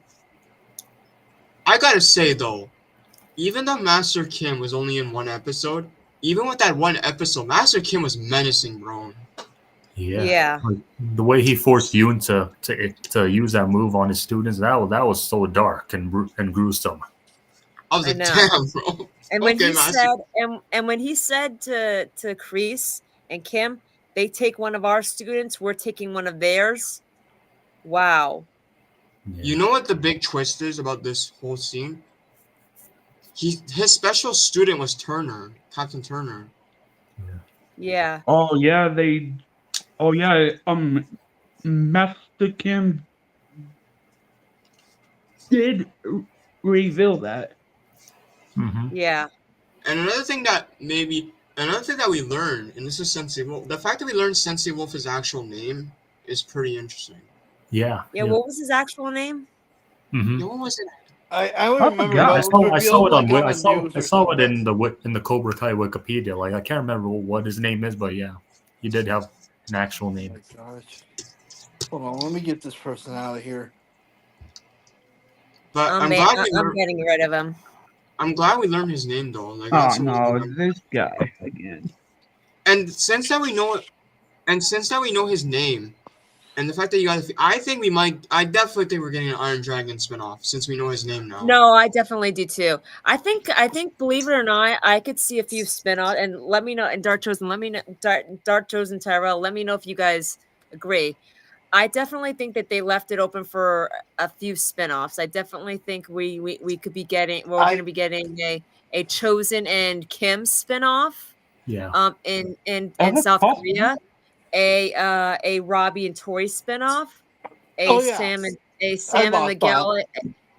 I gotta say though, even though Master Kim was only in one episode, even with that one episode, Master Kim was menacing, bro.
Yeah. Like, the way he forced Yoon to use that move on his students, that was so dark and gruesome.
I was like, damn, bro.
And when he said to Kreese and Kim, they take one of our students, we're taking one of theirs. Wow.
Yeah.
You know what the big twist is about this whole scene? His special student was Turner, Captain Turner.
Yeah.
Oh yeah, Master Kim did reveal that.
Mm-hmm.
Yeah.
And another thing that we learned, and this is Sensei Wolf, the fact that we learned Sensei Wolf's actual name is pretty interesting.
Yeah.
What was his actual name?
Mm-hmm.
What was it?
I would remember.
I saw it in the Cobra Kai Wikipedia. Like I can't remember what his name is, but yeah, he did have an actual name.
Oh my gosh. Hold on, let me get this person out of here.
But
I'm getting rid of him.
I'm glad we learned his name though. Like
Oh
that's
no, this guy again.
and since that we know his name, and the fact that you got, I definitely think we're getting an Iron Dragon spinoff since we know his name now.
No, I definitely do too. I think, believe it or not, I could see a few spin-off, and let me know. And Dark Chosen, let me know. Dark Chosen Tyrell, let me know if you guys agree. I definitely think that they left it open for a few spin-offs. I definitely think we could be getting. We're going to be getting a Chosen and Kim spin-off.
Yeah.
In
that's
South
possible.
Korea, a Robbie and Tori spinoff, Sam and Miguel,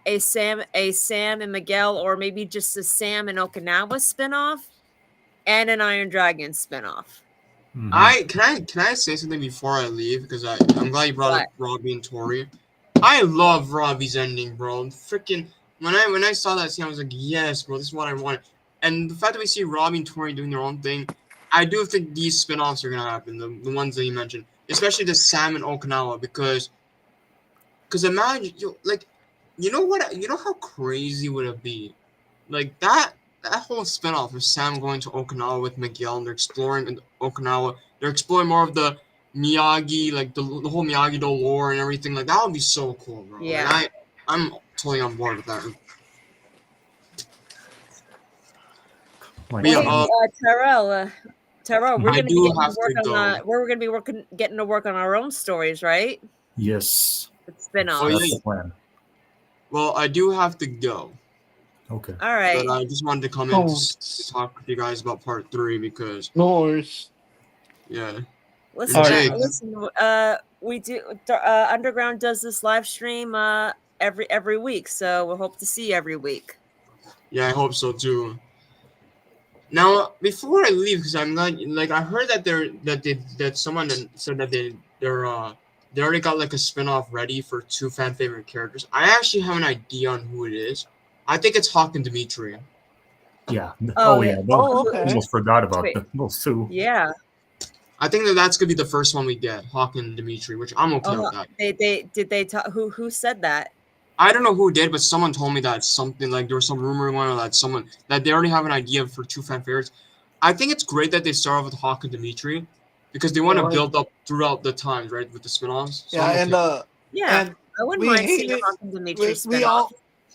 a Sam and Miguel, or maybe just a Sam and Okinawa spinoff, and an Iron Dragon spinoff.
Can I say something before I leave? Because I'm glad you brought up Robbie and Tori. I love Robbie's ending, bro. Freaking when I saw that scene, I was like, yes, bro, this is what I want. And the fact that we see Robbie and Tori doing their own thing, I do think these spin-offs are gonna happen. The ones that you mentioned, especially the Sam and Okinawa, because imagine you know how crazy would it be, like that whole spin-off of Sam going to Okinawa with Miguel and they're exploring in Okinawa. They're exploring more of the Miyagi, like the whole Miyagi-Do lore and everything. Like that would be so cool, bro.
Yeah.
Like, I'm totally on board with that.
Tyrell, we're gonna be getting to work on our own stories, right?
Yes.
Spin-off.
That's the plan.
Well, I do have to go.
Okay.
All right.
But I just wanted to come in to talk with you guys about part 3 because. Yeah.
Listen. We do. Underground does this live stream every week, so we hope to see you every week.
Yeah, I hope so too. Now, before I leave, because I'm not like I heard that someone said that they already got like a spinoff ready for 2 fan favorite characters. I actually have an idea on who it is. I think it's Hawk and Dimitri.
Yeah.
Okay.
Almost forgot about those 2.
Yeah.
I think that's gonna be the first one we get, Hawk and Dimitri, which I'm okay with that.
Did they talk? Who said that?
I don't know who did, but someone told me that something like there was some rumor going on that they already have an idea for 2 fan favorites. I think it's great that they start off with Hawk and Dimitri because they want to build up throughout the times, right, with the spinoffs. So
and
I wouldn't mind seeing Hawk and Dimitri spinoff.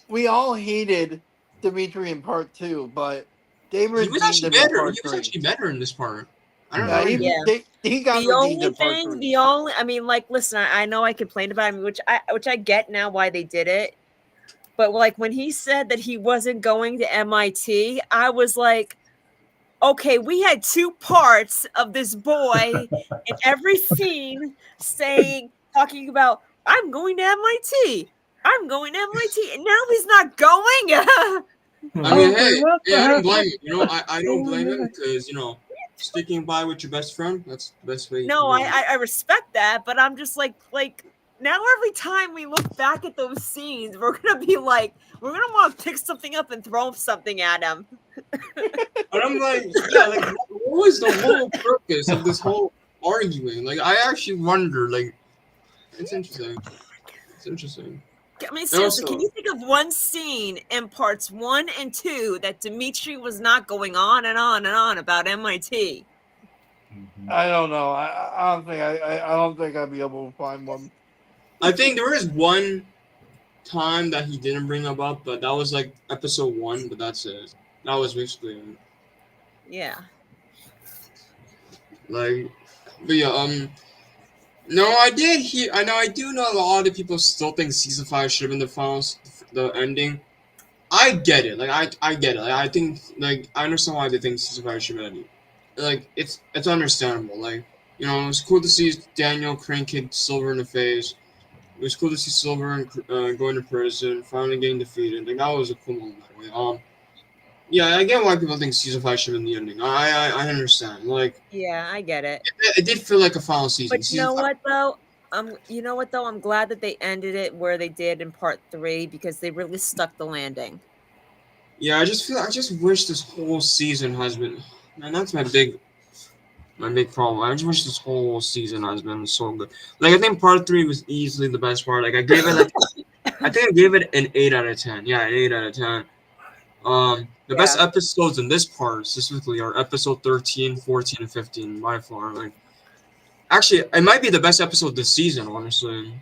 We all hated Dimitri in part 2, but they redeemed him in part 3.
He was actually better in this part. I don't
know. He got redeemed in part 3.
I mean, like, listen, I know I complained about him, which I get now why they did it. But like when he said that he wasn't going to MIT, I was like, okay, we had 2 parts of this boy in every scene talking about, I'm going to MIT. I'm going to MIT. And now he's not going.
I mean, hey, I don't blame him. You know, I don't blame him because, you know, sticking by with your best friend, that's the best way.
No, I respect that, but I'm just like now every time we look back at those scenes, we're gonna want to pick something up and throw something at him.
And I'm like, yeah, like what was the whole purpose of this whole arguing? Like I actually wonder, like it's interesting. It's interesting.
I mean, seriously, can you think of one scene in parts 1 and 2 that Dimitri was not going on and on and on about MIT?
I don't know. I don't think I'd be able to find one.
I think there is one time that he didn't bring up, but that was like episode 1. But that's it. That was basically it.
Yeah.
Like, but yeah, no, I did hear. I do know a lot of people still think season 5 should have been the ending. I get it. Like, I get it. Like, I think, like, I understand why they think season 5 should have been ending. Like, it's understandable. Like, you know, it was cool to see Daniel Crane kick Silver in the face. It was cool to see Silver going to prison, finally getting defeated. Like, that was a cool moment that way. Yeah, I get why people think season 5 should have been the ending. I understand. Like,
yeah, I get it.
It did feel like a final season.
But you know what though? I'm glad that they ended it where they did in part 3 because they really stuck the landing.
Yeah, I just wish this whole season has been. Man, that's my big problem. I just wish this whole season has been so good. Like I think part 3 was easily the best part. Like I gave it like I think I gave it an 8 out of 10. Yeah, an 8 out of 10. The best
Yeah.
episodes in this part specifically are episode 13, 14, and 15 by far. Like, actually, it might be the best episode this season, honestly.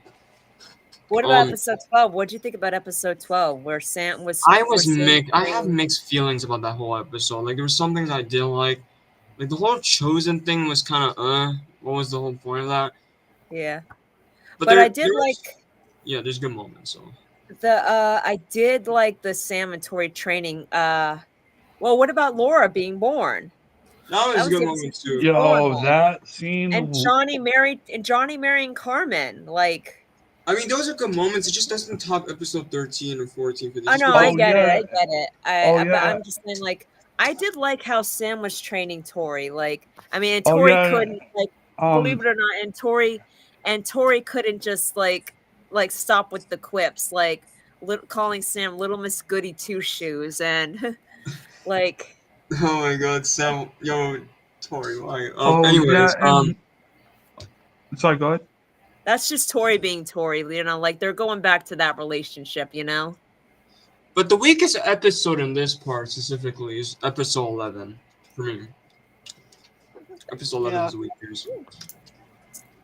What about
Um,
episode 12? What did you think about episode 12 where Sam was
I
where
was
Sam
mixed. I have
trained-
mixed feelings about that whole episode. Like, there were some things I didn't like. Like, the whole chosen thing was kind of, what was the whole point of that?
Yeah.
But
But I
there,
did
there's,
like
yeah, there's good moments. So
I did like the Sam and Tori training. Well, what about Laura being born?
that
That
was a
was
good
the
moment
episode
too.
before
Yo,
that.
that scene.
And Johnny marrying Carmen. Like,
I mean, those are good moments. It just doesn't top episode 13 or 14.
I know,
Oh,
I get it.
yeah.
I get it.
Oh,
But
yeah.
I'm just saying, like, I did like how Sam was training Tori. Like, I mean, and
Oh,
Tori
yeah.
couldn't, like, believe it or not, and Tori couldn't just like stop with the quips, like calling Sam Little Miss Goody Two Shoes, and like,
Oh my God, Sam, yo, Tori, why?
Oh,
Anyways,
yeah, and sorry, go ahead.
that's just Tori being Tori. You know, like they're going back to that relationship. You know.
but the weakest episode in this part specifically is episode 11 for me. Episode 11 is the weakest.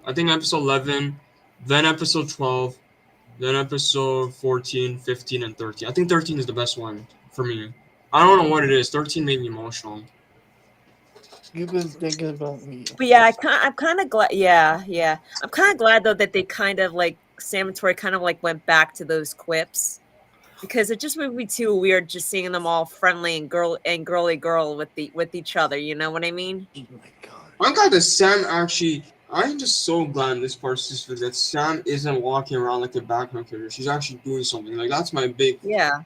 I think episode 11, then episode 12, then episode 14, 15, and 13. I think 13 is the best one for me. I don't know what it is. 13 made me emotional.
You've been thinking about me.
But yeah, I'm kind of glad. Yeah. I'm kind of glad though that they kind of like Sam and Tori kind of like went back to those quips, because it just would be too weird just seeing them all friendly and girly girl with each other. You know what I mean?
Oh my God.
I'm glad that Sam actually. I'm just so glad in this part specifically that Sam isn't walking around like a background character. She's actually doing something. Like, that's my big
Yeah.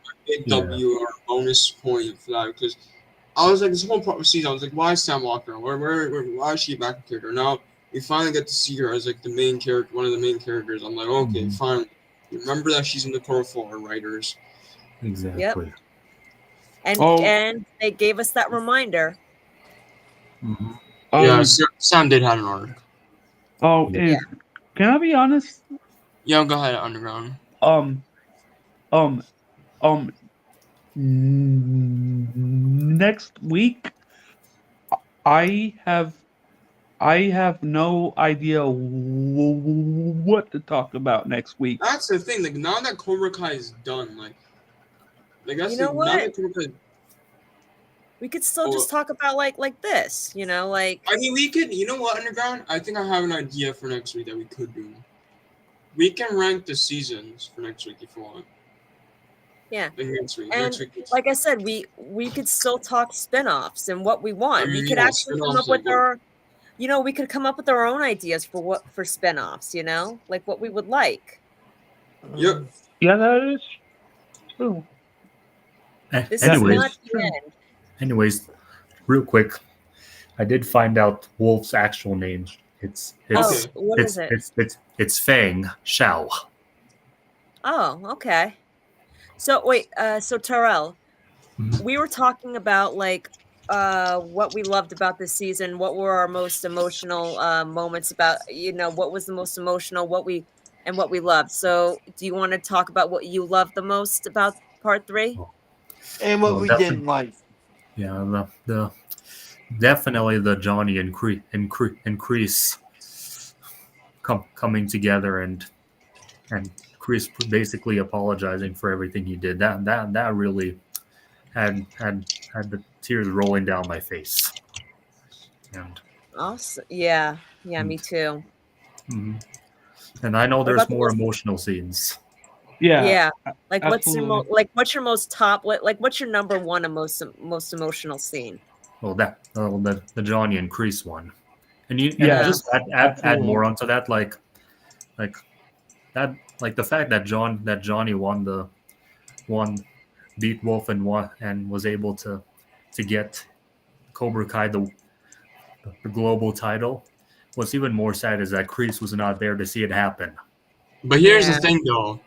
W or bonus point for that, because I was like, this whole part of the season, I was like, why is Sam walking around? Why is she a background character? Now we finally get to see her as like the main character, one of the main characters. I'm like, okay, fine. Remember that she's in the core for our writers.
Exactly.
And they gave us that reminder.
Yeah, Sam did have an arc.
Oh,
Yeah.
Can I be honest?
Yeah, go ahead, Underground.
Next week, I have no idea what to talk about next week.
That's the thing. Like, now that Cobra Kai is done, like that's
You know
now that
what?
Cobra Kai.
We could still just talk about like this, you know, like.
I mean, we could. You know what, Underground? I think I have an idea for next week that we could do. We can rank the seasons for next week if you want.
Yeah.
Like next week.
And
next week.
like I said, we could still talk spin-offs and what we want.
I mean,
we could
yeah,
actually come
spin-offs
up with
are
our, you know, we could come up with our own ideas for spin-offs, you know, like what we would like.
Yep.
Yeah, that is true.
This
Anyways,
is not the end.
anyways, real quick, I did find out Wolf's actual name. It's
What is it?
It's Fang Shao.
Oh, okay. So wait, so Terrell, we were talking about like what we loved about this season, what were our most emotional moments about, you know, what was the most emotional, what we loved. So do you want to talk about what you loved the most about part 3?
And what we didn't like.
Yeah, the definitely the Johnny and Chris coming together and Chris basically apologizing for everything he did. That really had the tears rolling down my face. And
Awesome. Yeah, me too.
And I know there's
about the
more
most-
emotional scenes.
Yeah. Like
absolutely.
what's your most top what's your number one and most emotional scene?
Well, the Johnny and Chris one, and
Yeah,
just add
absolutely.
more onto that, like that, like the fact that Johnny beat Wolf and was able to get Cobra Kai the global title. What's even more sad is that Chris was not there to see it happen.
But here's
Yeah.
the thing, though.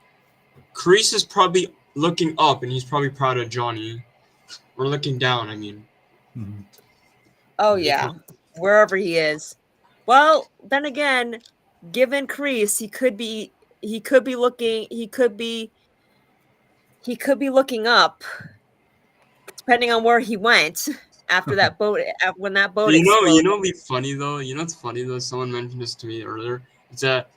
Chris is probably looking up, and he's probably proud of Johnny, or looking down. I mean.
Oh yeah, wherever he is. Well, then again, given Chris, he could be he could be looking up, depending on where he went after that boat. When that boat exploded.
You know, what'd be funny though. You know what's funny though? Someone mentioned this to me earlier. It's that,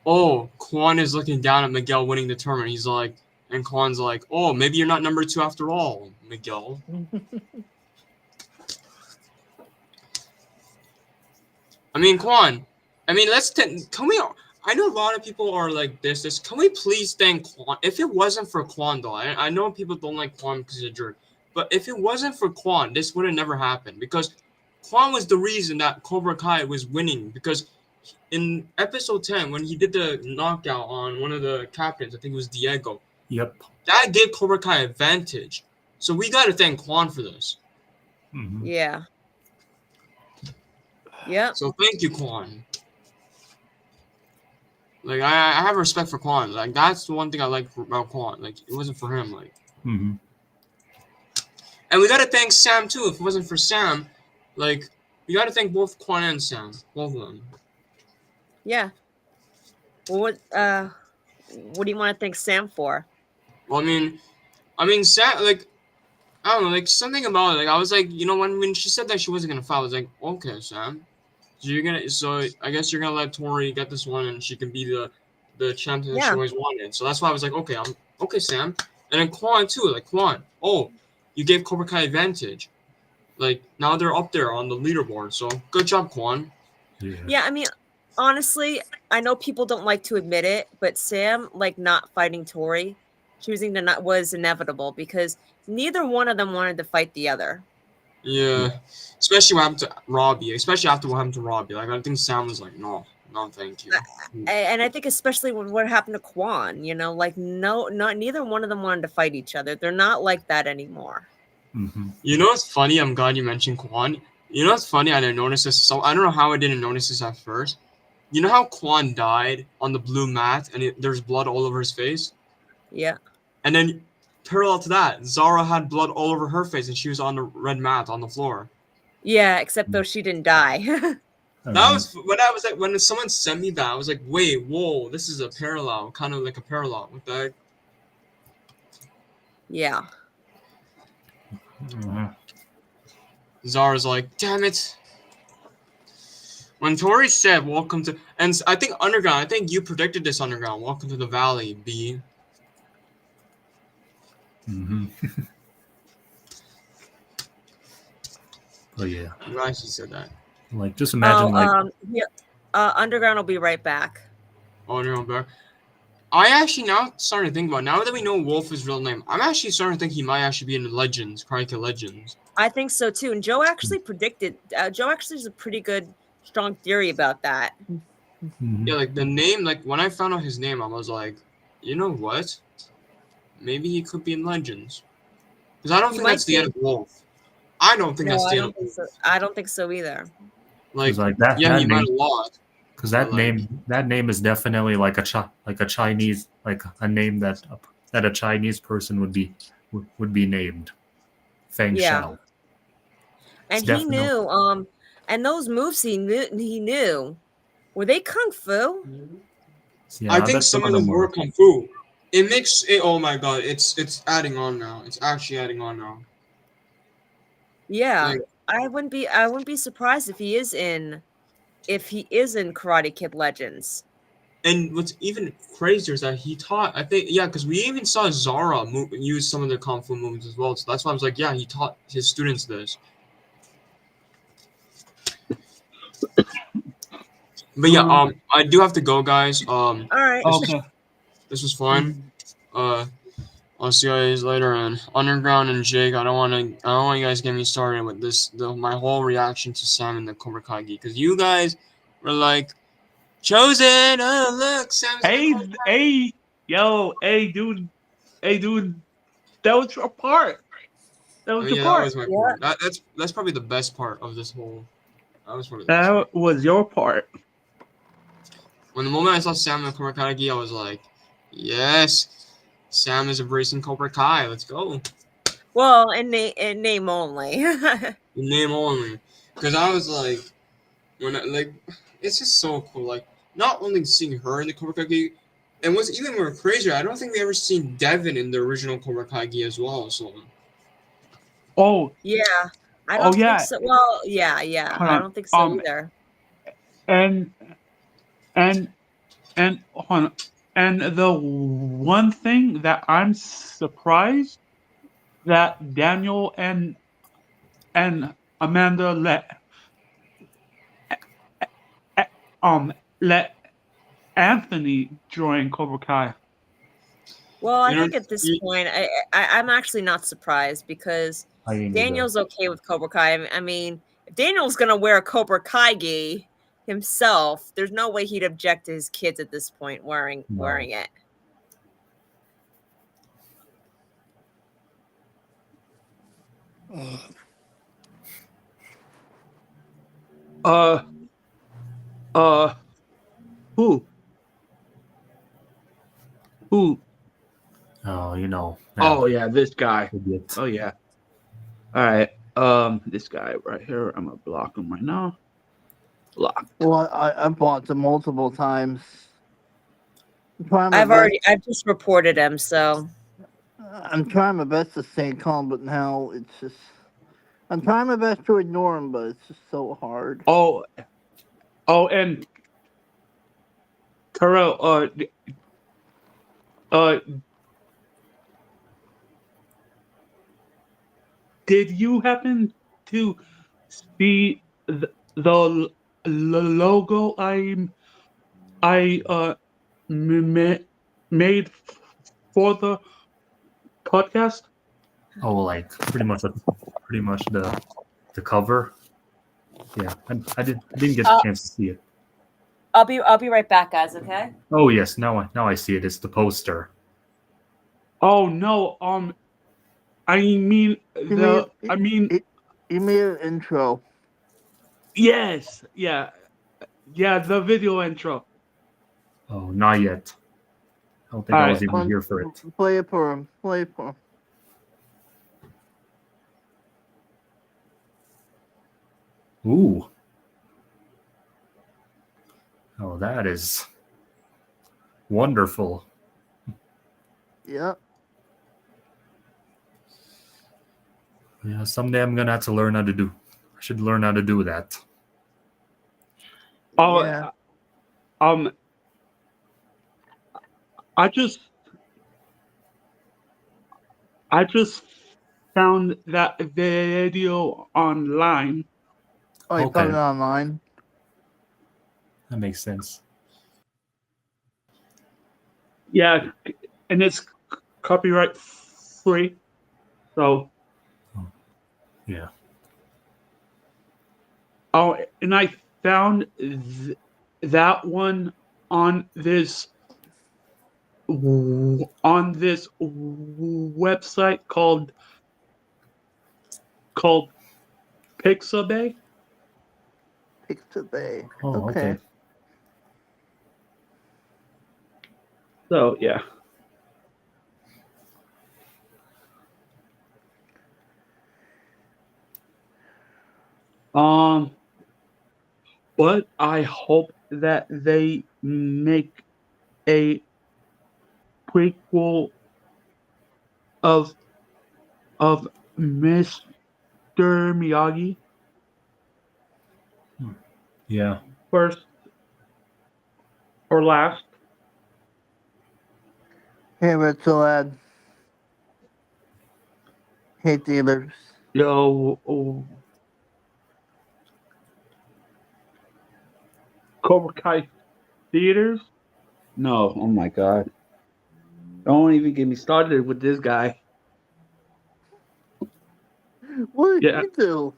oh, Quan is looking down at Miguel winning the tournament. He's like, and Quan's like, oh, maybe you're not number 2 after all, Miguel. I mean, Quan. I mean, can we? I know a lot of people are like this. Can we please thank Quan? If it wasn't for Quan, though, I know people don't like Quan because he's a jerk. But if it wasn't for Quan, this would have never happened. Because Quan was the reason that Cobra Kai was winning. Because in episode 10, when he did the knockout on one of the captains, I think it was Diego.
Yep.
That gave Cobra Kai advantage. So we got to thank Quan for this.
Mm-hmm.
Yeah. Yep.
So thank you, Quan. Like, I have respect for Quan. Like, that's the one thing I like about Quan. Like, it wasn't for him. Like,
Mm-hmm.
and we gotta thank Sam too. If it wasn't for Sam, like, we gotta thank both Quan and Sam, both of them.
Yeah. Well, what do you want to thank Sam for?
Well, I mean, Sam, like, I don't know, like, something about it. Like, I was like, you know, when she said that she wasn't gonna foul, I was like, okay, Sam. So I guess you're gonna let Tori get this one, and she can be the champion that she always wanted. So that's why I was like, okay, Sam. And then Quan too, like Quan. Oh, you gave Cobra Kai advantage. Like, now they're up there on the leaderboard. So good job, Quan.
Yeah, I mean, honestly, I know people don't like to admit it, but Sam, like, not fighting Tori, choosing to not, was inevitable because neither one of them wanted to fight the other.
Yeah. Especially what happened to Robbie. Especially after what happened to Robbie. Like, I think Sam was like, no, thank you.
And I think especially when what happened to Quan, you know, like, neither one of them wanted to fight each other. They're not like that anymore.
Mm-hmm.
You know what's funny? I'm glad you mentioned Quan. You know what's funny? I didn't notice this. So I don't know how I didn't notice this at first. You know how Quan died on the blue mat and there's blood all over his face?
Yeah.
And then parallel to that, Zara had blood all over her face and she was on the red mat on the floor.
Yeah, except though she didn't die.
That was when I was like, when someone sent me that, I was like, wait, whoa, this is a parallel, kind of like a parallel. What the heck?
Yeah.
Mm-hmm.
Zara's like, damn it. When Tori said, welcome to, and I think Underground, I think you predicted this, Underground, welcome to the Valley, B.
Mm-hmm. But yeah.
You actually said that.
Like, just imagine,
Underground will be right back.
Oh, Underground back. I actually now starting to think about, now that we know Wolf's real name, I'm actually starting to think he might actually be in Legends, Karate Kid Legends.
I think so too. And Joe actually predicted, Joe actually has a pretty good, strong theory about that.
Mm-hmm.
Yeah, like the name, like when I found out his name, I was like, you know what? Maybe he could be in Legends. Because I don't think that's the end of Wolf. I don't think that's the end of Wolf.
I don't think so either.
Like
that,
yeah,
that
he
name,
might have lost.
Because that name is definitely like a Chinese, like a name that a Chinese person would be named. Feng Shao.
And he knew, and those moves he knew. Were they kung fu?
Yeah,
I think some of them were kung fu. It makes it. Oh my god! It's adding on now. It's actually adding on now.
Yeah, like, I wouldn't be surprised if he is in Karate Kid Legends.
And what's even crazier is that he taught. I think because we even saw Zara use some of the kung fu moves as well. So that's why I was like, yeah, he taught his students this. But yeah, I do have to go, guys.
All right.
This was fun. I'll see you guys later. And Underground and Jake, I don't want you guys to get me started with this. My whole reaction to Sam and the Cobra Kai because you guys were like, chosen. Oh look, Sam's.
Hey, dude, that was your part. That was your part.
That was my part. That's probably the best part of this whole.
That was your part.
When the moment I saw Sam in Cobra Kai, I was like, yes, Sam is embracing Cobra Kai. Let's go.
Well, in name only.
In name only. Because I was like, it's just so cool. Like, not only seeing her in the Cobra Kai, And what's even more crazier, I don't think we ever seen Devin in the original Cobra Kai gi as well. So
Oh,
Yeah, I
oh
don't think
yeah.
so. Well, yeah,
Hold
I
on.
don't think so either.
And and hold on. And the one thing that I'm surprised that Daniel and Amanda eh, let Anthony join Cobra Kai.
Well, I
you know,
think at this
you,
point, I'm actually not surprised because
I ain't either.
Daniel's okay with Cobra Kai. I mean, if Daniel's gonna wear a Cobra Kai gi himself, there's no way he'd object to his kids at this point wearing it.
Uh uh who? Who?
Oh, you know.
Oh yeah, this guy.
Idiot.
Oh yeah. All right. This guy right here. I'm gonna block him right now. Block.
Well, I bought them multiple times. I'm trying my best.
I've just reported him, so
I'm trying my best to stay calm, but now it's just. I'm trying my best to ignore them, but it's just so hard.
Oh, and Terrell. Uh, did you happen to see the logo I made for the podcast?
Oh, like pretty much the cover. Yeah, I didn't get the chance to see it.
I'll be right back, guys. Okay.
Oh yes, now I see it. It's the poster.
Oh no. I mean
You made an intro.
yes. Yeah. Yeah. The video intro.
Oh, not yet. I don't think
All
I
right.
was even here for it.
Play it for him. Play it for him.
Ooh. Oh, that is wonderful.
Yep.
Yeah, someday I'm gonna have to learn how to do. I should learn how to do that.
Oh.
Yeah.
I just found that video online.
Oh, you found
Okay.
it online?
That makes sense.
Yeah, and it's copyright free. So.
Yeah.
Oh, and I found that one on this website called Pixabay.
Pixabay.
Oh, okay.
So yeah. But I hope that they make a prequel of Mr. Miyagi
Yeah.
first or last.
Hey, Retro Lad. Hey, dealers.
Yo, Cobra Kai theaters? No, oh my god. Don't even get me started with this guy.
What did
Yeah.
you do?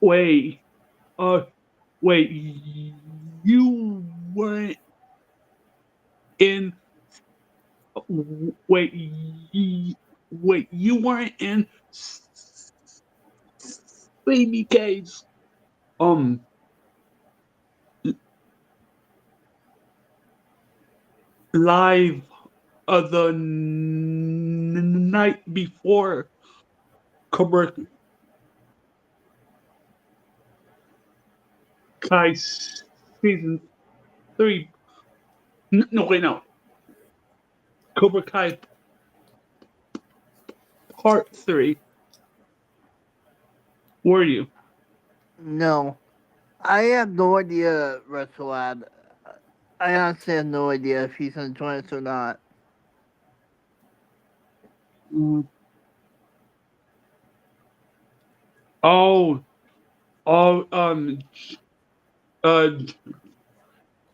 Wait. Wait. You weren't in. Wait. Wait. You weren't in Baby Cage. Live the night before Cobra Kai season 3 No, wait, no. Cobra Kai Part 3. Were you?
No. I have no idea, Retrolad. I honestly have no idea if he's gonna join us or not.
Mm. Oh, oh, uh,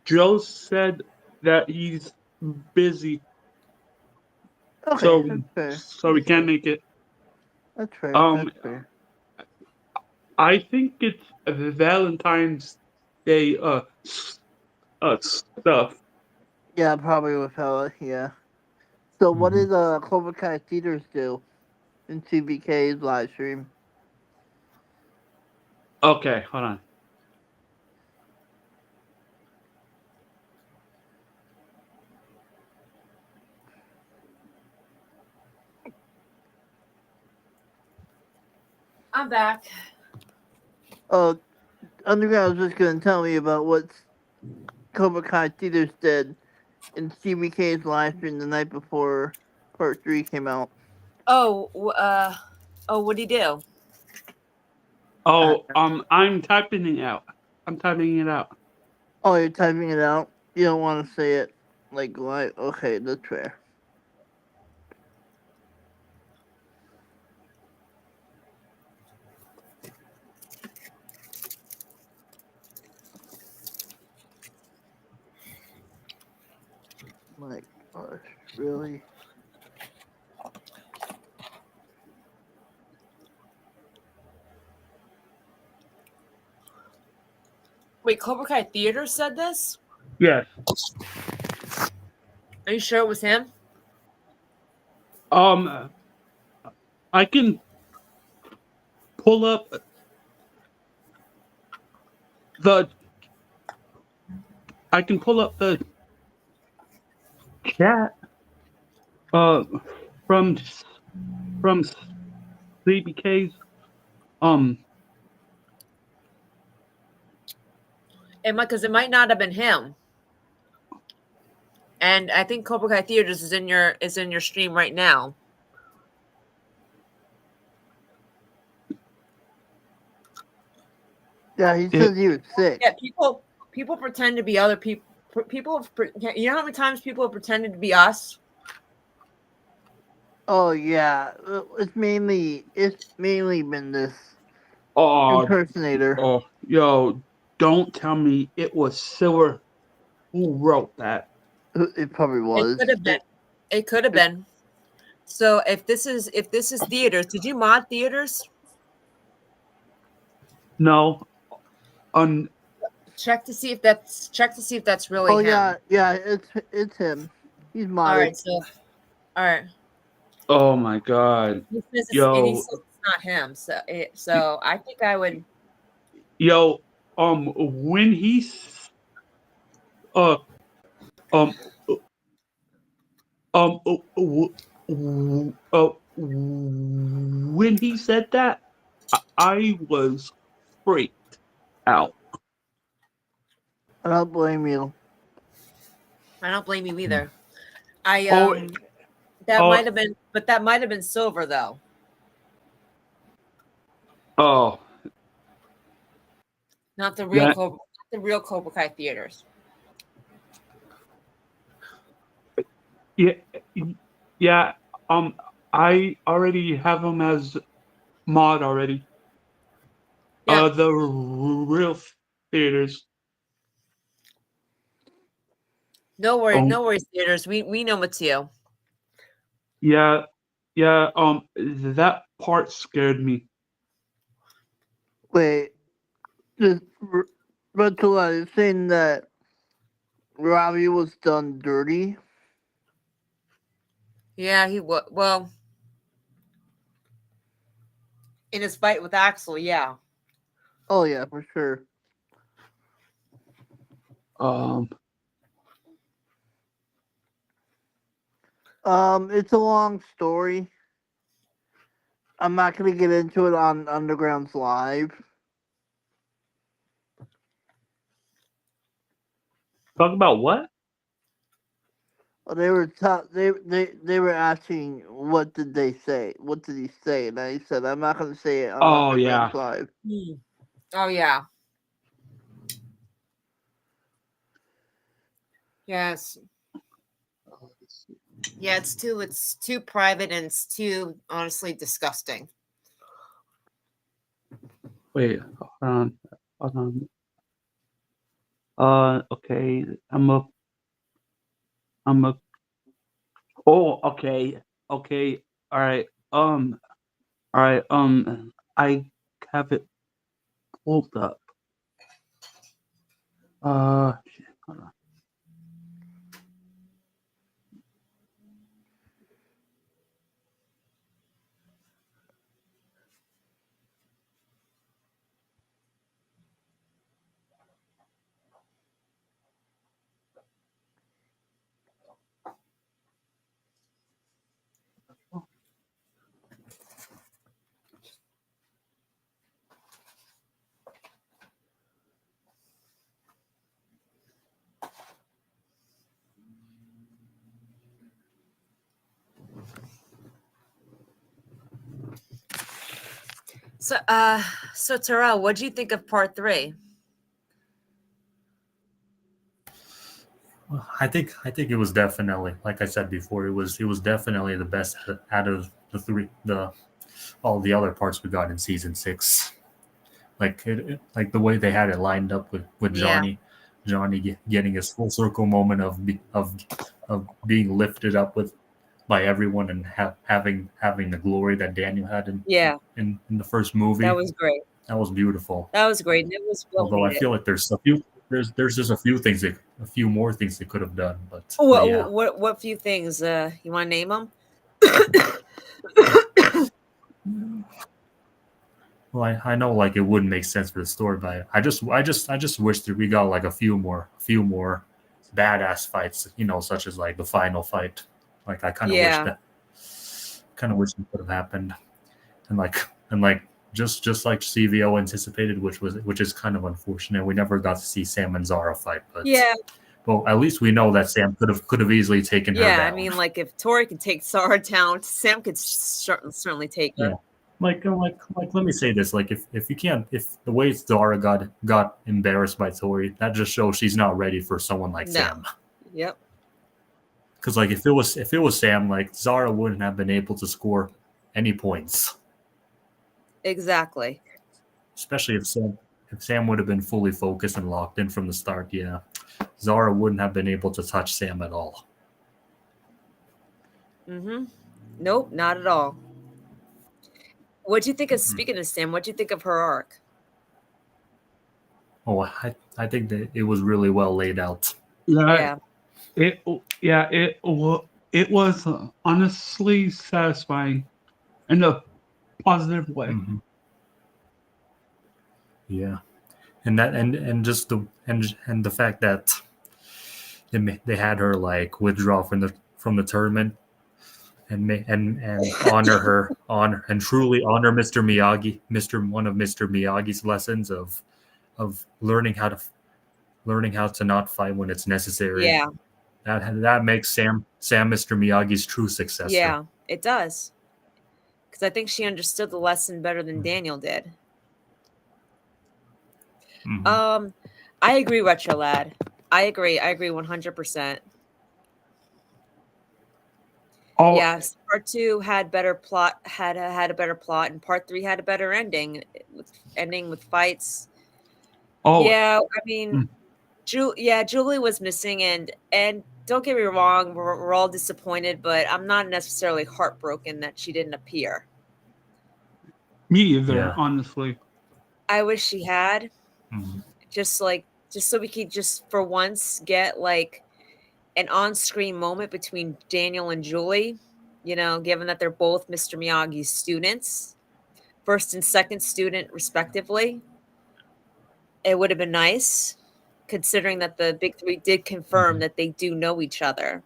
Joe said that he's busy,
Okay,
so
that's fair.
we can't make it.
That's fair.
Um,
That's fair.
I think it's Valentine's Day. Stuff.
Yeah, probably with Hella, yeah. So what
Mhm.
did Cobra Kai Theaters do in CBK's live stream?
Okay, hold on.
I'm back.
Oh, Underground was just gonna tell me about what Cobra Kai Theaters did in CBK's live stream the night before Part 3 came out.
Oh, what'd he do?
Oh, I'm typing it out. I'm typing it out.
Oh, you're typing it out? You don't want to say it like live? Okay, that's fair. My gosh, really?
Wait, Cobra Kai Theater said this?
Yes.
Are you sure it was him?
I can pull up the. I can pull up the chat. Uh, from from CBK's.
Because it might not have been him. And I think Cobra Kai Theaters is in your stream right now.
Yeah, he says he was sick.
Yeah, people pretend to be other people. You know how many times people have pretended to be us?
Oh yeah, it's mainly been this
Oh,
impersonator.
oh, yo! Don't tell me it was Silver who wrote that.
It probably was.
It could have been. It could have been. So if this is theaters, did you mod theaters?
No.
Check to see if that's really
Oh
him.
yeah, it's him. He's modded.
All right, so all right.
Oh my God.
He says
Yo.
it's not him. So I think I would.
Yo. When he's um when he said that, I was freaked out.
I don't blame you.
I don't blame you either. That might have been, but that might have been Silver though.
Oh.
Not the real Cobra Kai Theaters.
Yeah. I already have him as mod already.
Yeah.
The real theaters.
No worries, theaters. We know it's you.
Yeah. That part scared me.
Wait, just Retula is saying that Robbie was done dirty.
Yeah, he was. Well, in his fight with Axel, yeah.
Oh yeah, for sure. It's a long story. I'm not gonna get into it on Underground's live.
Talk about what?
Well, they were asking what did they say? What did he say? And I said I'm not going to say it on
Oh,
Underground
yeah.
5.
Oh yeah. Yes. Yeah, it's too private and it's too honestly disgusting.
Wait, hold on. Okay. Oh, okay. Okay. All right. All right. I have it pulled up. Shit, hold on.
So Terrell, what do you think of part 3?
I think it was definitely, like I said before, it was definitely the best out of the all the other parts we got in season 6. Like like the way they had it lined up with
Yeah.
Johnny getting his full circle moment of being lifted up by everyone and having the glory that Daniel had
Yeah,
in the first movie.
that was great.
That was beautiful.
That was great. And it was well
Although I
needed.
feel like there's just a few more things they could have done, but yeah.
What few things? You want to name them?
Well, I know like it wouldn't make sense for the story, but I just wish that we got like a few more badass fights, such as like the final fight. Like I kind of wish
Yeah.
it could have happened, and like just like CVO anticipated, which is kind of unfortunate. We never got to see Sam and Zara fight, but
Yeah.
well, at least we know that Sam could have easily taken her
Yeah.
down.
I mean, like if Tori could take Zara down, Sam could certainly take her.
Yeah. Like let me say this, like if you can't, if the way Zara got embarrassed by Tori, that just shows she's not ready for someone like
No.
Sam.
Yep.
Because like if it was Sam, like Zara wouldn't have been able to score any points.
Exactly.
Especially if Sam would have been fully focused and locked in from the start, yeah. Zara wouldn't have been able to touch Sam at all.
Mm-hmm. Nope, not at all. What do you think of, speaking of Sam, what do you think of her arc?
Oh, I think that it was really well laid out.
Yeah.
It was honestly satisfying in a positive way.
Mm-hmm. Yeah, and that and just the fact that they had her like withdraw from the tournament and honor her and truly honor Mr. Miyagi, one of Mr. Miyagi's lessons of learning how to not fight when it's necessary.
Yeah.
That makes Sam Mr. Miyagi's true successor.
Yeah, it does. Because I think she understood the lesson better than Daniel did.
Mm-hmm.
I agree, Retro Lad. I agree 100%.
Oh,
Yes, part 2 had better plot, had a better plot, and part 3 had a better ending, ending with fights.
oh,
Yeah, I mean, Julie was missing, and don't get me wrong, we're all disappointed, but I'm not necessarily heartbroken that she didn't appear.
Me either,
Yeah.
honestly.
I wish she had,
Mm-hmm.
just so we could just for once get like an on-screen moment between Daniel and Julie, given that they're both Mr. Miyagi's students, first and second student respectively. It would have been nice, considering that the big three did confirm that they do know each other.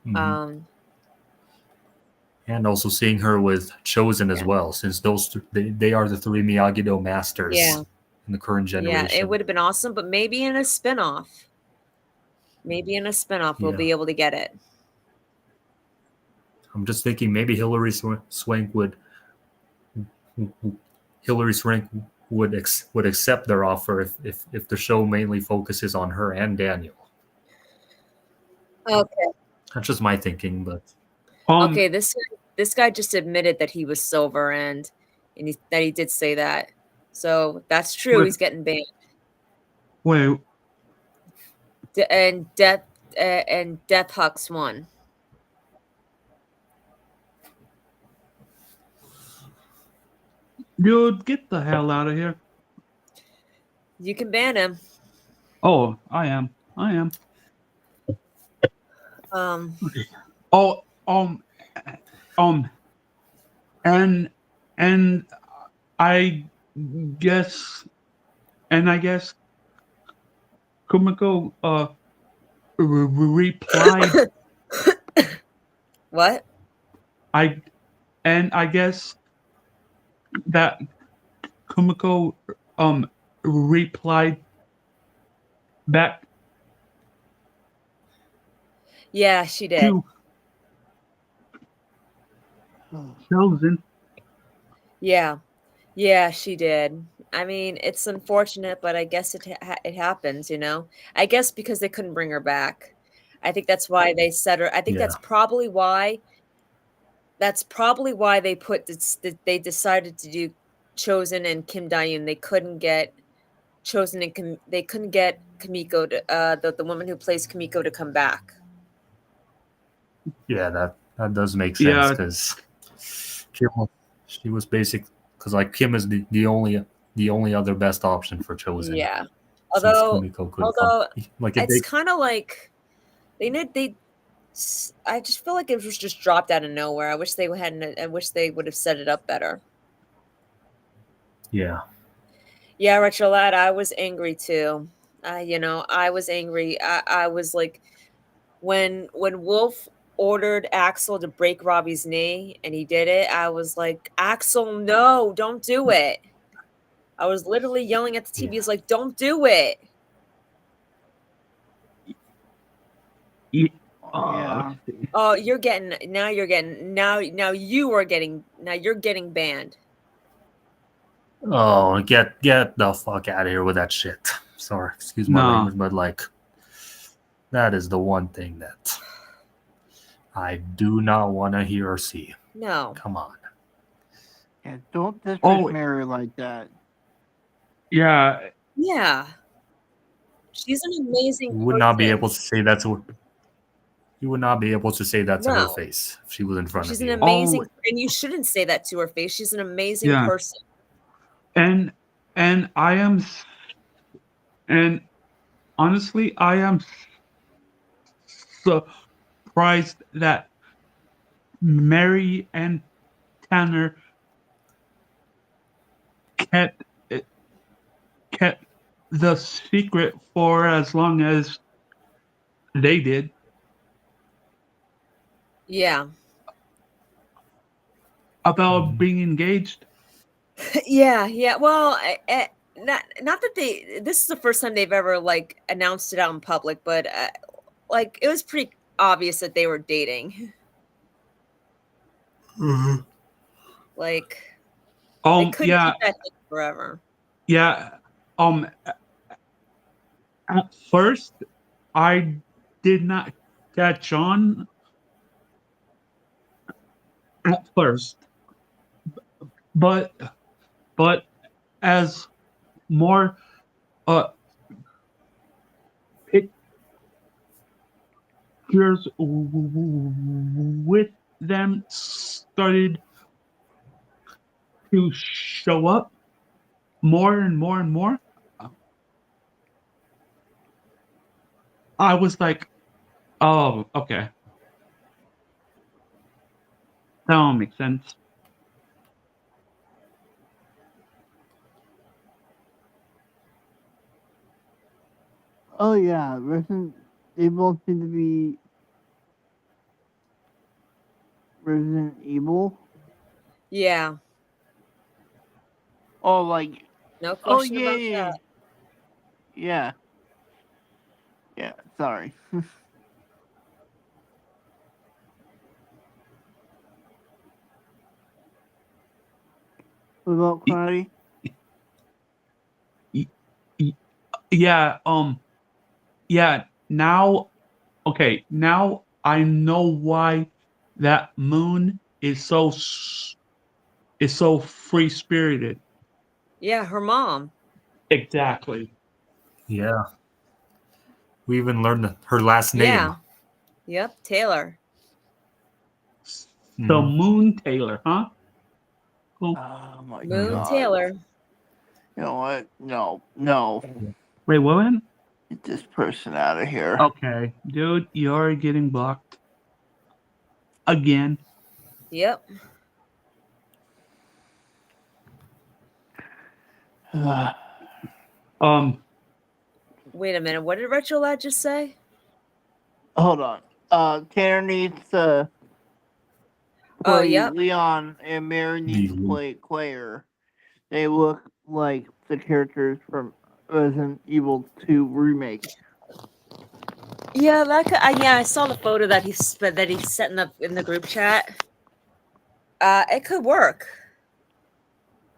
Mm-hmm. And also seeing her with Chosen as well, since they are the 3 Miyagi-Do masters in the current generation.
Yeah, it would have been awesome, but maybe in a spinoff. Maybe in a spinoff we'll
Yeah.
be able to get it.
I'm just thinking maybe Swank would accept their offer if the show mainly focuses on her and Daniel.
Okay.
That's just my thinking, but
Okay, this guy just admitted that he was silver and that he did say that. So that's true.
Wait.
He's getting banned.
Wait,
And Death Hux won.
dude, get the hell out of here.
You can ban him.
Oh, I am. Oh, and I guess, Kumiko replied.
What?
I guess that Kumiko replied back
Yeah, she did.
to Chosen.
Yeah, she did. I mean, it's unfortunate, but I guess it happens, you know. I guess because they couldn't bring her back. I think that's why they set her. I think
Yeah.
that's probably why. That's probably why they put this, they decided to do Chosen and Kim Dae-yoon. They couldn't get Chosen and they couldn't get Kimiko to the woman who plays Kimiko to come back.
yeah, that does make sense
Yeah.
because she was basic because like Kim is the only other best option for Chosen.
Yeah.
Since
Although
Kumiko couldn't come. Like if
it's kind of like I just feel like it was just dropped out of nowhere. I wish they would have set it up better.
Yeah.
Yeah, Retro Lad, I was angry too. I was angry. I was like, when Wolf ordered Axel to break Robbie's knee and he did it, I was like, Axel, no, don't do it. I was literally yelling at the TV. It's like, don't do it.
Yeah.
Oh, you're getting banned.
Oh, get the fuck out of here with that shit. Sorry, excuse my language, but like that is the one thing that I do not want to hear or see.
No.
Come on.
Yeah, don't disrespect Mary like that.
Yeah.
Yeah. She's an amazing
You would not be able to say that to her. You would not be able to say that to her face if she was in front of you.
She's an amazing, and you shouldn't say that to her face. She's an amazing person.
And I am, and honestly, I am surprised that Mary and Tanner kept the secret for as long as they did.
Yeah.
About being engaged.
Yeah. Well, not that this is the first time they've ever like announced it out in public, but like it was pretty obvious that they were dating.
Mm-hmm.
Like, they couldn't keep that thing forever.
Yeah. At first, I did not catch on. At first, but as more pictures with them started to show up more and more and more, I was like, oh, okay. That all makes sense.
Oh yeah, they both seem to be Resident Evil.
Yeah.
Oh, like
no question about that.
Yeah. Sorry. What about karate?
Yeah, yeah, now okay, now I know why that moon is so free-spirited.
Yeah, her mom.
Exactly.
Yeah. We even learned her last name.
Yeah. Yep, Taylor.
So
Mhm.
Moon Taylor, huh? Cool.
Oh my
Moon
god.
Taylor.
You know what? No.
Wait, what?
Get this person out of here.
Okay, dude, you're getting blocked again.
Yep.
Um,
Wait a minute. What did Retro Lad just say?
Hold on. Tanner needs to
Oh,
play
yep.
Leon, and Mary needs to play Claire. They look like the characters from Resident Evil 2 remake.
Yeah, I saw the photo that he sent in the group chat. It could work.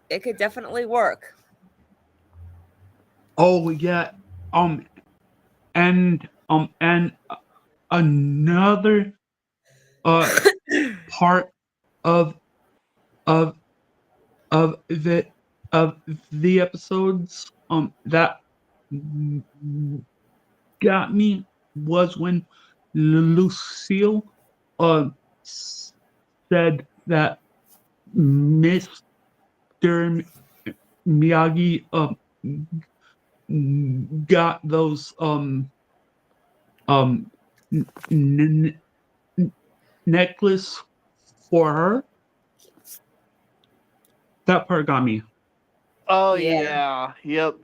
It could definitely work.
oh yeah, and another part of of of the episodes that got me was when Lucille said that Mr. Miyagi got those um n- n- necklace for her. That part got me.
Oh
Yeah.
yeah. Yep.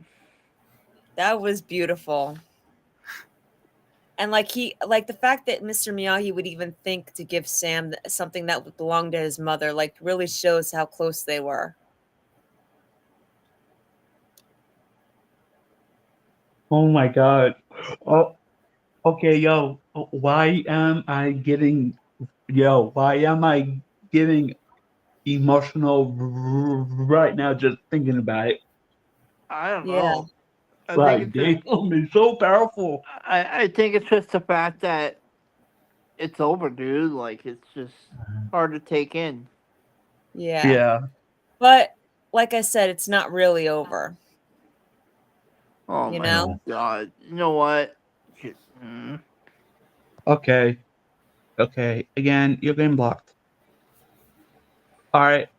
That was beautiful. And like the fact that Mr. Miyagi would even think to give Sam something that would belong to his mother, like really shows how close they were.
Oh my god. Oh, okay, yo. Why am I getting emotional right now just thinking about it?
I don't
Yeah.
know. I think
Like,
it's just,
damn, it's so powerful.
I think it's just the fact that it's over, dude. Like it's just hard to take in.
Yeah.
Yeah.
But like I said, it's not really over.
Oh
You
my
know?
god. You know what?
Okay. Okay. Again, you're getting blocked. All right.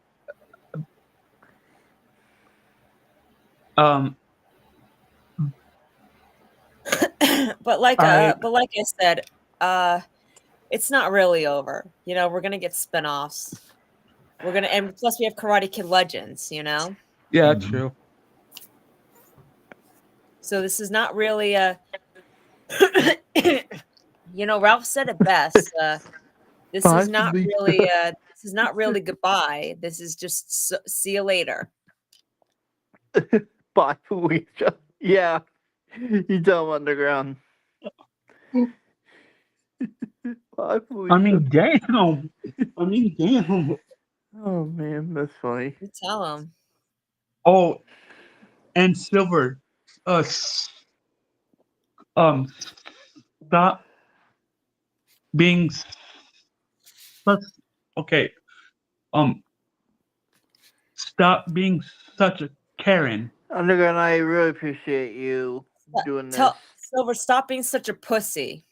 Um.
but like
All right.
I said, it's not really over. You know, we're gonna get spin-offs. And plus we have Karate Kid Legends, you know?
Yeah.
Mhm.
True.
So this is not really a you know, Ralph said it best. This is not really goodbye. This is just see you later.
Bye, Felicia. Yeah. You dumb underground. Bye, Felicia.
I mean, damn. I mean, damn.
Oh man, that's funny.
You tell him.
Oh, and Silver. Uh. Um. Stop being. Okay. Um. Stop being such a Karen.
Underground, I really appreciate you doing this.
Tell Silver, stop being such a pussy.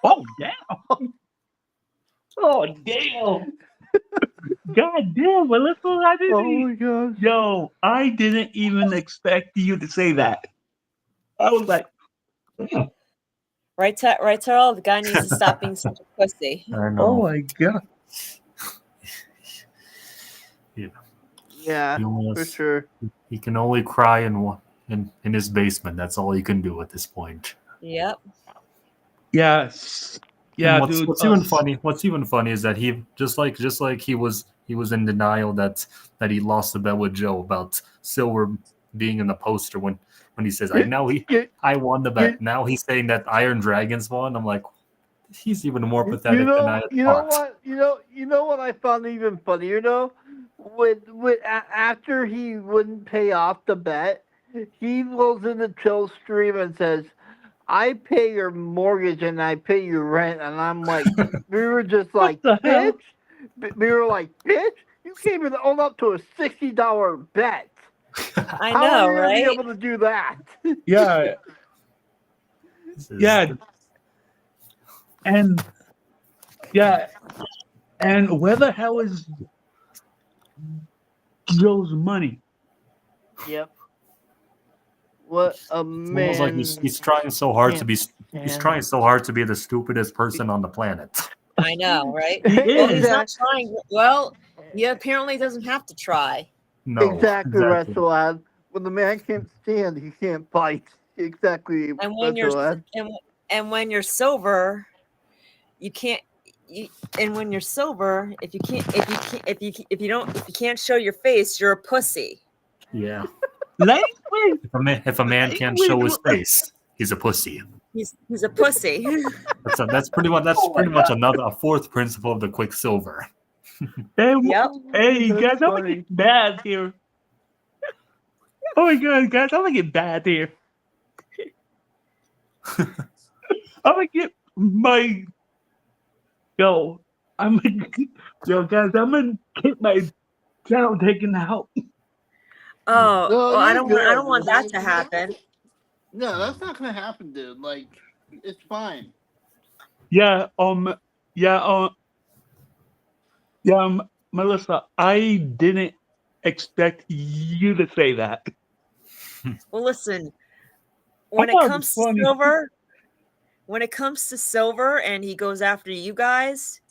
Oh damn! Oh damn! God damn, Melissa, I didn't.
Oh my gosh.
Yo, I didn't even expect you to say that. I was like, damn.
Right, Terrell? The guy needs to stop being such a pussy.
I know.
Oh my god.
Yeah,
He
for
almost-
sure.
He can only cry in his basement. That's all he can do at this point.
Yep.
Yes. Yeah,
And
dude.
What's even funny is that he just like he was in denial that he lost the bet with Joe about Silver being in the poster when when he says,
You-
I won the
you-
bet. Now he's saying that Iron Dragons won. I'm like, he's even more
You
pathetic than I
know, you know
thought.
what, you know what I found even funnier though, after he wouldn't pay off the bet, he goes in the chill stream and says, "I pay your mortgage and I pay your rent," and I'm like, we were just
What
like,
the hell?
bitch, we were like, bitch, you can't even own up to a $60 bet.
I
How
know,
are you gonna be
right?
able to do that?
Yeah, yeah, and yeah, and where the hell is Joe's money?
Yep. What a
It's almost like
man.
he's trying so hard to
can't
be he's
stand.
trying so hard to be the stupidest person on the planet.
I know, right?
He
Well, he's
is.
not trying. Well, he apparently doesn't have to try.
No,
Exactly, Restoad. When the man can't stand, he can't fight. Exactly,
And when you're
Restoad.
and when you're sober, you can't. And when you're sober, if you can't show your face, you're a pussy.
Yeah.
Language.
If a man can't show his face, he's a pussy.
He's a pussy.
That's pretty much
Oh my
much a fourth principle of the Quicksilver.
Hey,
Yep.
hey
That's
guys, I'm gonna
funny.
get bad here. Oh my god, guys, I'm gonna get bad here. I'm gonna get my I'm gonna yo guys, I'm gonna get my channel taken out.
Oh,
No,
well, I
you're
don't
good.
want that to happen.
No, that's not gonna happen, dude. Like, it's fine.
Yeah, yeah, Melissa, I didn't expect you to say that.
Well, listen, when
I
it
thought it
comes
was
to
funny.
silver and he goes after you guys,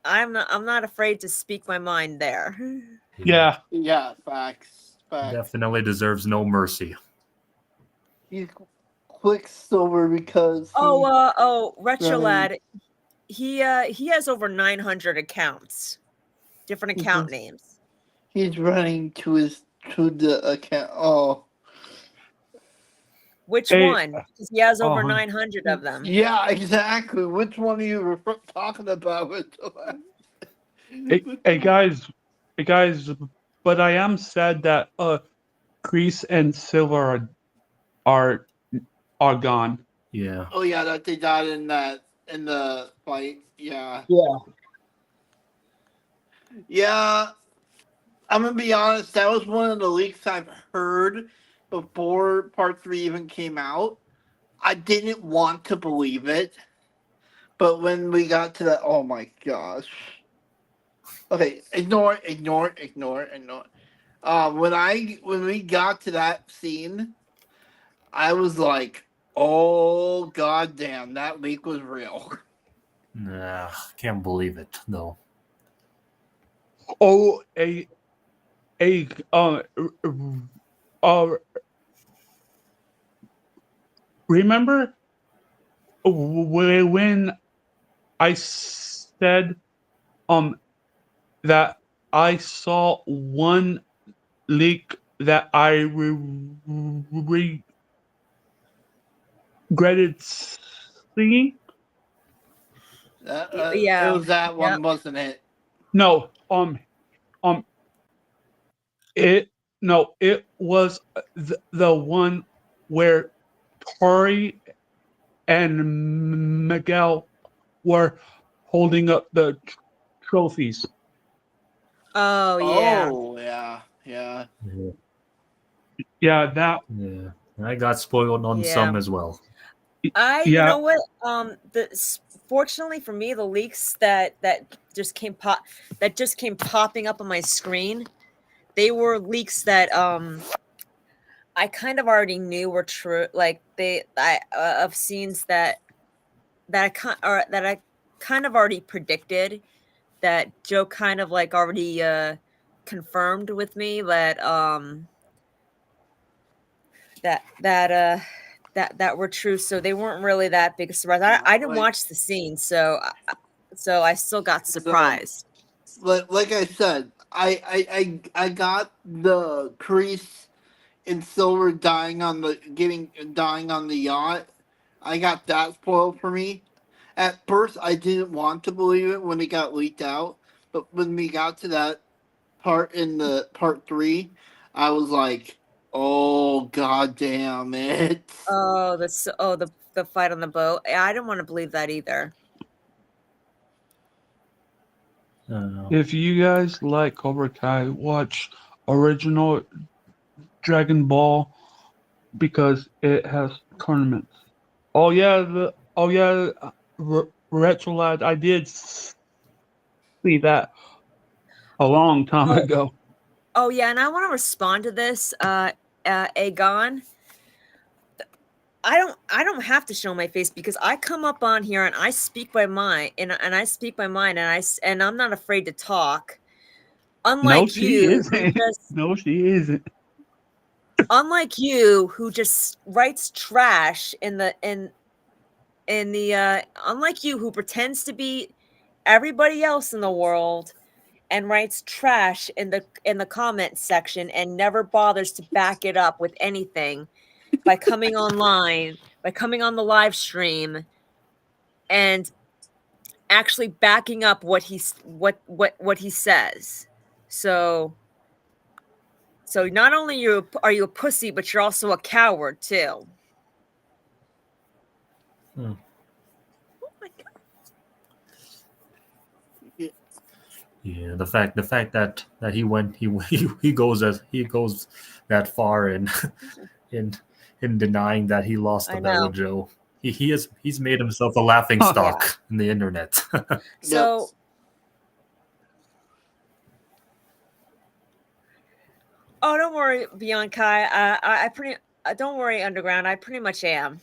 I'm not afraid to speak my mind there.
Yeah.
Yeah, facts. Facts.
Definitely deserves no mercy.
He's Quicksilver because
Retro
running-
Lad, he has over 900 accounts, different account names.
he's running to the account. Oh,
Which
Hey,
one? Because he has over
uh-huh.
900 of them.
yeah, exactly. Which one are you talking about?
Hey guys, but I am sad that Grease and Silver are gone.
Yeah.
Oh yeah, that they died in the fight. Yeah.
Yeah.
Yeah, I'm gonna be honest. That was one of the leaks I've heard before Part 3 even came out. I didn't want to believe it, but when we got to that, oh my gosh. Okay, ignore. When we got to that scene, I was like, oh goddamn, that leak was real.
Nah, can't believe it though.
Oh, remember when I said that I saw one leak that I regretted seeing?
It was that one, wasn't it?
No, it was the one where Tori and Miguel were holding up the trophies.
Oh yeah.
Oh yeah, yeah.
Yeah, that.
Yeah, I got spoiled on
Yeah.
some as well.
You
Yeah.
know what? Fortunately for me, the leaks that just came popping up on my screen, they were leaks that I kind of already knew were true. Like of scenes that I kind of already predicted, that Joe kind of like already confirmed with me that that were true. So they weren't really that big a surprise. I didn't watch the scene, so I still got surprised.
Like I said, I got the crease and Silver dying on the yacht. I got that spoiled for me. At first, I didn't want to believe it when it got leaked out, but when we got to that part in the part 3, I was like, "Oh god damn it!"
Oh, the fight on the boat. I didn't want to believe that either.
If you guys like Cobra Kai, watch original Dragon Ball because it has tournaments. Oh yeah, Retro Lad, I did see that a long time
Oh,
ago.
oh yeah, and I want to respond to this, Aegon. I don't have to show my face because I come up on here and I speak my mind and I speak my mind and I'm not afraid to talk.
No,
Unlike
she
you, who
isn't.
just
No, she isn't.
unlike you who just writes trash in the unlike you who pretends to be everybody else in the world and writes trash in the comment section and never bothers to back it up with anything by coming online, by coming on the live stream and actually backing up what he says. So not only are you a pussy, but you're also a coward too.
Hmm.
Oh my god.
Yeah, the fact that he went he goes that far in in denying that he lost the
I
bet with
know.
Joe. He's made himself a laughing
Yeah.
stock in the internet.
So oh, don't worry, Bianca. I pretty don't worry, Underground. I pretty much am.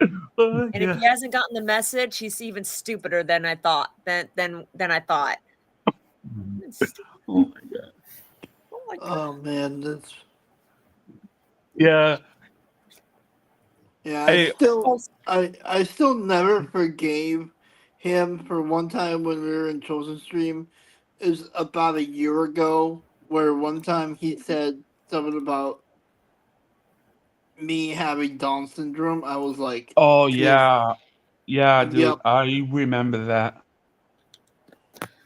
And if
Yeah.
he hasn't gotten the message, he's even stupider than I thought. Than I thought.
Oh my god.
Oh my god.
Oh man, that's
Yeah.
yeah.
Hey,
I still never forgave him for one time when we were in Chosen Stream. Is about a year ago, where one time he said something about me having Down syndrome. I was like,
oh
pissed.
yeah. Yeah, dude.
Yep.
I remember that.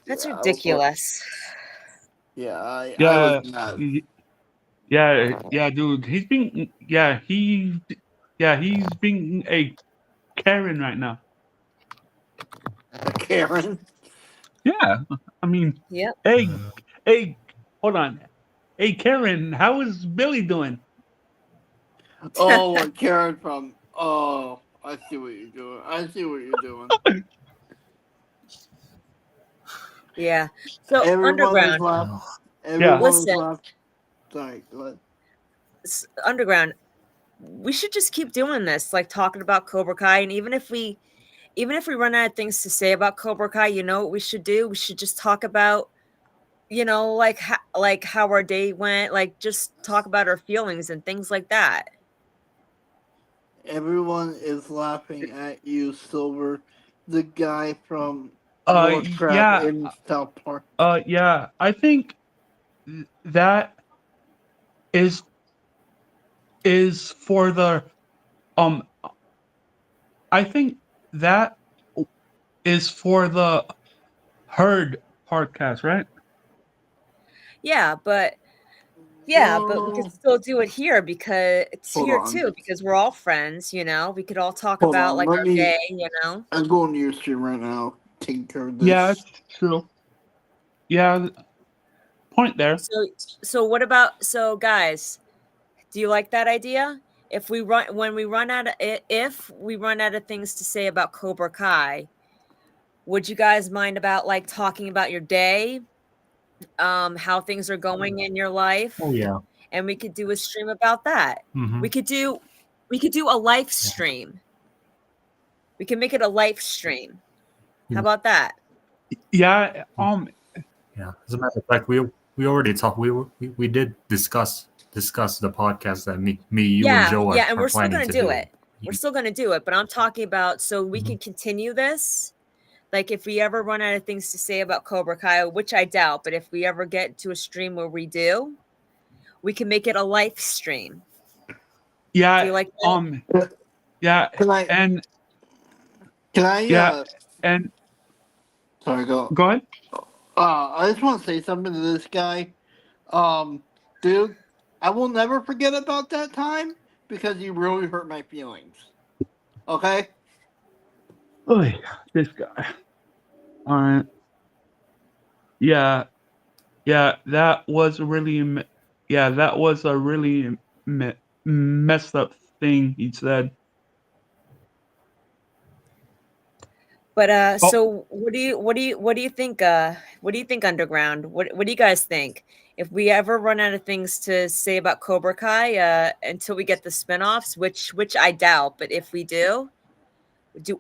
That's
Yeah, I was like,
ridiculous.
yeah, I
Yeah.
was mad.
Yeah, dude. He's being a Karen right now.
Karen.
Yeah. I mean,
Yep.
hey, hold on. Hey, Karen, how is Billy doing?
Oh, Karen from. Oh, I see what you're doing. I see what you're doing.
Yeah. So
Everyone was
Underground,
left.
Yeah.
Everyone was
listen,
left. Sorry, go ahead.
Underground. We should just keep doing this, like talking about Cobra Kai, and even if we run out of things to say about Cobra Kai, you know what we should do? We should just talk about, like how our day went, like just talk about our feelings and things like that.
Everyone is laughing at you, Silver, the guy from North Crab
Yeah.
in South Park.
Yeah. I think that is for the um. I think that is for the Herd podcast, right?
Yeah, but we could
No,
still do it here because it's
hold
here
on.
too because we're all friends, We could all talk
Hold
about
on.
like
Let
our
me.
day.
I'm going to your stream right now. Taking care of
Yeah,
this.
it's true. Yeah, point there.
So what about guys? Do you like that idea? If we run out of if we run out of things to say about Cobra Kai, would you guys mind about like talking about your day, how things are going in your life,
Oh yeah.
and we could do a stream about that.
Mm-hmm.
We could do a live stream. We can make it a live stream. How about that?
Yeah.
Yeah. As a matter of fact, we already talked. We did discuss the podcast that you and Joe
Yeah, and
are
we're still
planning
gonna
to
do
do.
it. We're still gonna do it, but I'm talking about so we can continue this. Like if we ever run out of things to say about Cobra Kai, which I doubt, but if we ever get to a stream where we do, we can make it a live stream. Do
Yeah.
you like that?
Yeah.
Can I?
And
Can I?
yeah. And
Sorry, go.
go ahead.
I just want to say something to this guy. Dude, I will never forget about that time because you really hurt my feelings. Okay?
Oy, this guy. All right. Yeah. Yeah. That was really. Yeah. That was a really messed up thing he said.
But
Oh,
so what do you think, Underground? What do you guys think? If we ever run out of things to say about Cobra Kai until we get the spinoffs, which I doubt, but if we do,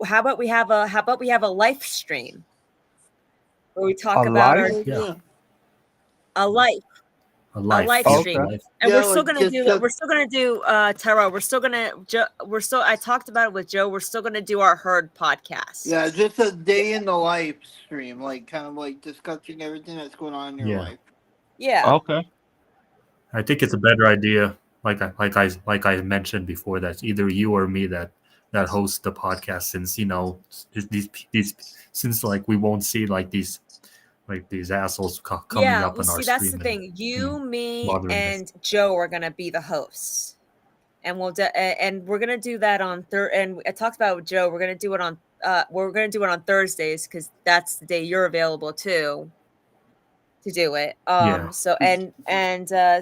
how about we have a live stream where we talk
a
about our
life?
Yeah.
a life
A
a
life.
live
Yeah.
Okay.
stream.
Life.
And
Yeah,
we're still
like
gonna
just
do we're still gonna do Tara, I talked about it with Joe. We're still gonna do our herd podcast.
yeah, just a day in the life stream, like kind of like discussing everything that's going on in your
Yeah.
life.
Yeah.
Okay.
I think it's a better idea. Like I mentioned before, that's either you or me that hosts the podcast, since these since like we won't see like these assholes coming
Yeah,
up
well,
on our
see, that's the
stream
thing. You,
and
me,
bothering us.
and Joe are gonna be the hosts, and and we're gonna do that on And I talked about it with Joe. We're gonna do it on Thursdays because that's the day you're available too to do it.
Yeah.
So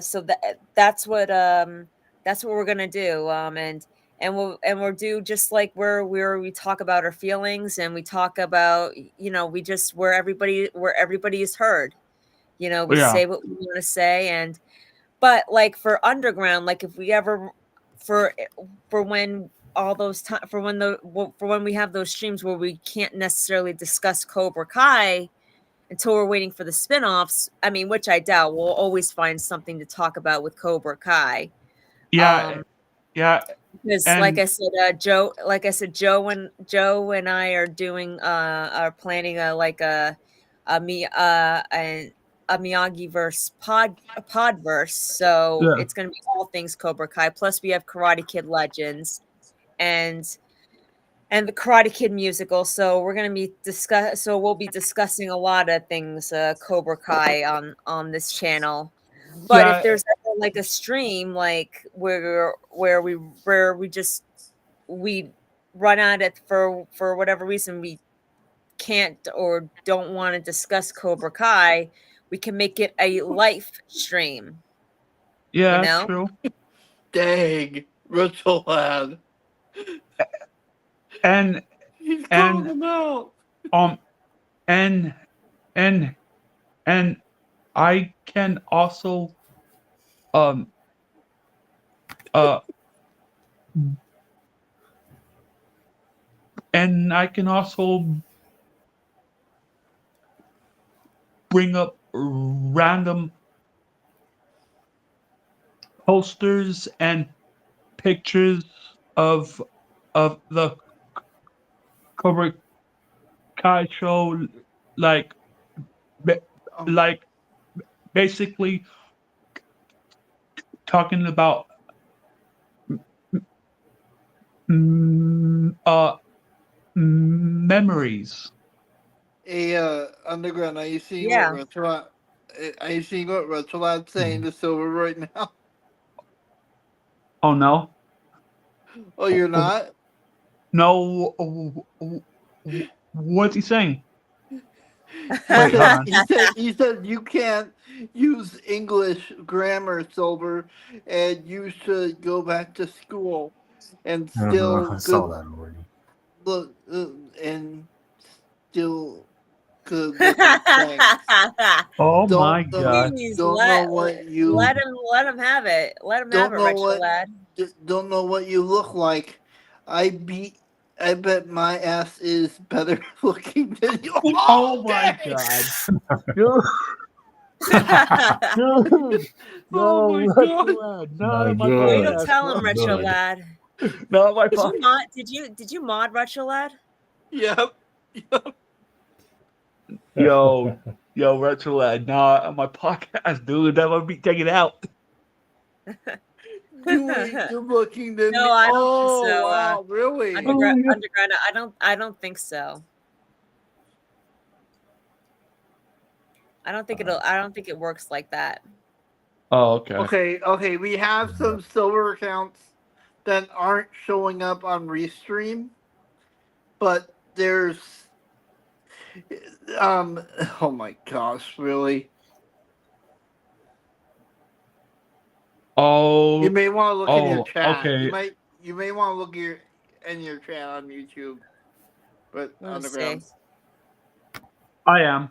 so that's what we're gonna do. And we'll do just like where we talk about our feelings, and we talk about we just where everybody is heard. We
Yeah.
say what we want to say. But like for Underground, like if we ever for when all those time for when we have those streams where we can't necessarily discuss Cobra Kai until we're waiting for the spinoffs, I mean, which I doubt, we'll always find something to talk about with Cobra Kai.
Yeah. Yeah.
Because
And
Joe and I are planning a Miyagi verse podverse. So
yeah.
it's going to be all things Cobra Kai. Plus we have Karate Kid Legends and the Karate Kid musical. So we're going to be we'll be discussing a lot of things Cobra Kai on this channel. But if
Yeah.
there's ever like a stream like where we run at it for whatever reason we can't or don't want to discuss Cobra Kai, we can make it a live stream.
Yeah, that's true.
Dang, Rachel lad.
And
He's calling him out.
and I can also uh and I can also bring up random posters and pictures of the Cobra Kai show, like ba- like basically talking about memories.
Hey, Underground, are you seeing
Yeah.
what Restaurant's saying to Silver right now?
Oh no,
Oh, you're not?
no. What's he saying?
He
Wait, hold
said,
on.
he said you can't use English grammar, Silver, and you should go back to school and still
I saw that already.
look and still good look at things.
Oh
Don't
my
know-
god.
Please
Don't know what you
let him have it. Let him have
Don't
it,
know
Retro
what-
Lad.
don't know what you look like. I bet my ass is better looking than you.
Oh my
dang!
god. Dude, dude.
Oh
No,
my
Retro
God.
Lad, not on my
Good.
Way to
podcast.
tell him, Retro
Good.
Lad.
Not on my
Did you
podcast.
mod? Did you mod Retro Lad?
Yep.
Yo, Retro Lad, not on my podcast, dude. That would be taken out.
Doing good looking than
No,
me.
I don't think
Oh
so.
wow, really?
Underground,
yeah.
underground. I don't think so. I don't think it works like that.
Oh, okay.
Okay. We have some silver accounts that aren't showing up on Restream, but there's oh my gosh, really?
Oh,
You may want to look in your chat.
okay.
You may want to look in your chat on YouTube. But
Let me
underground.
see.
I am.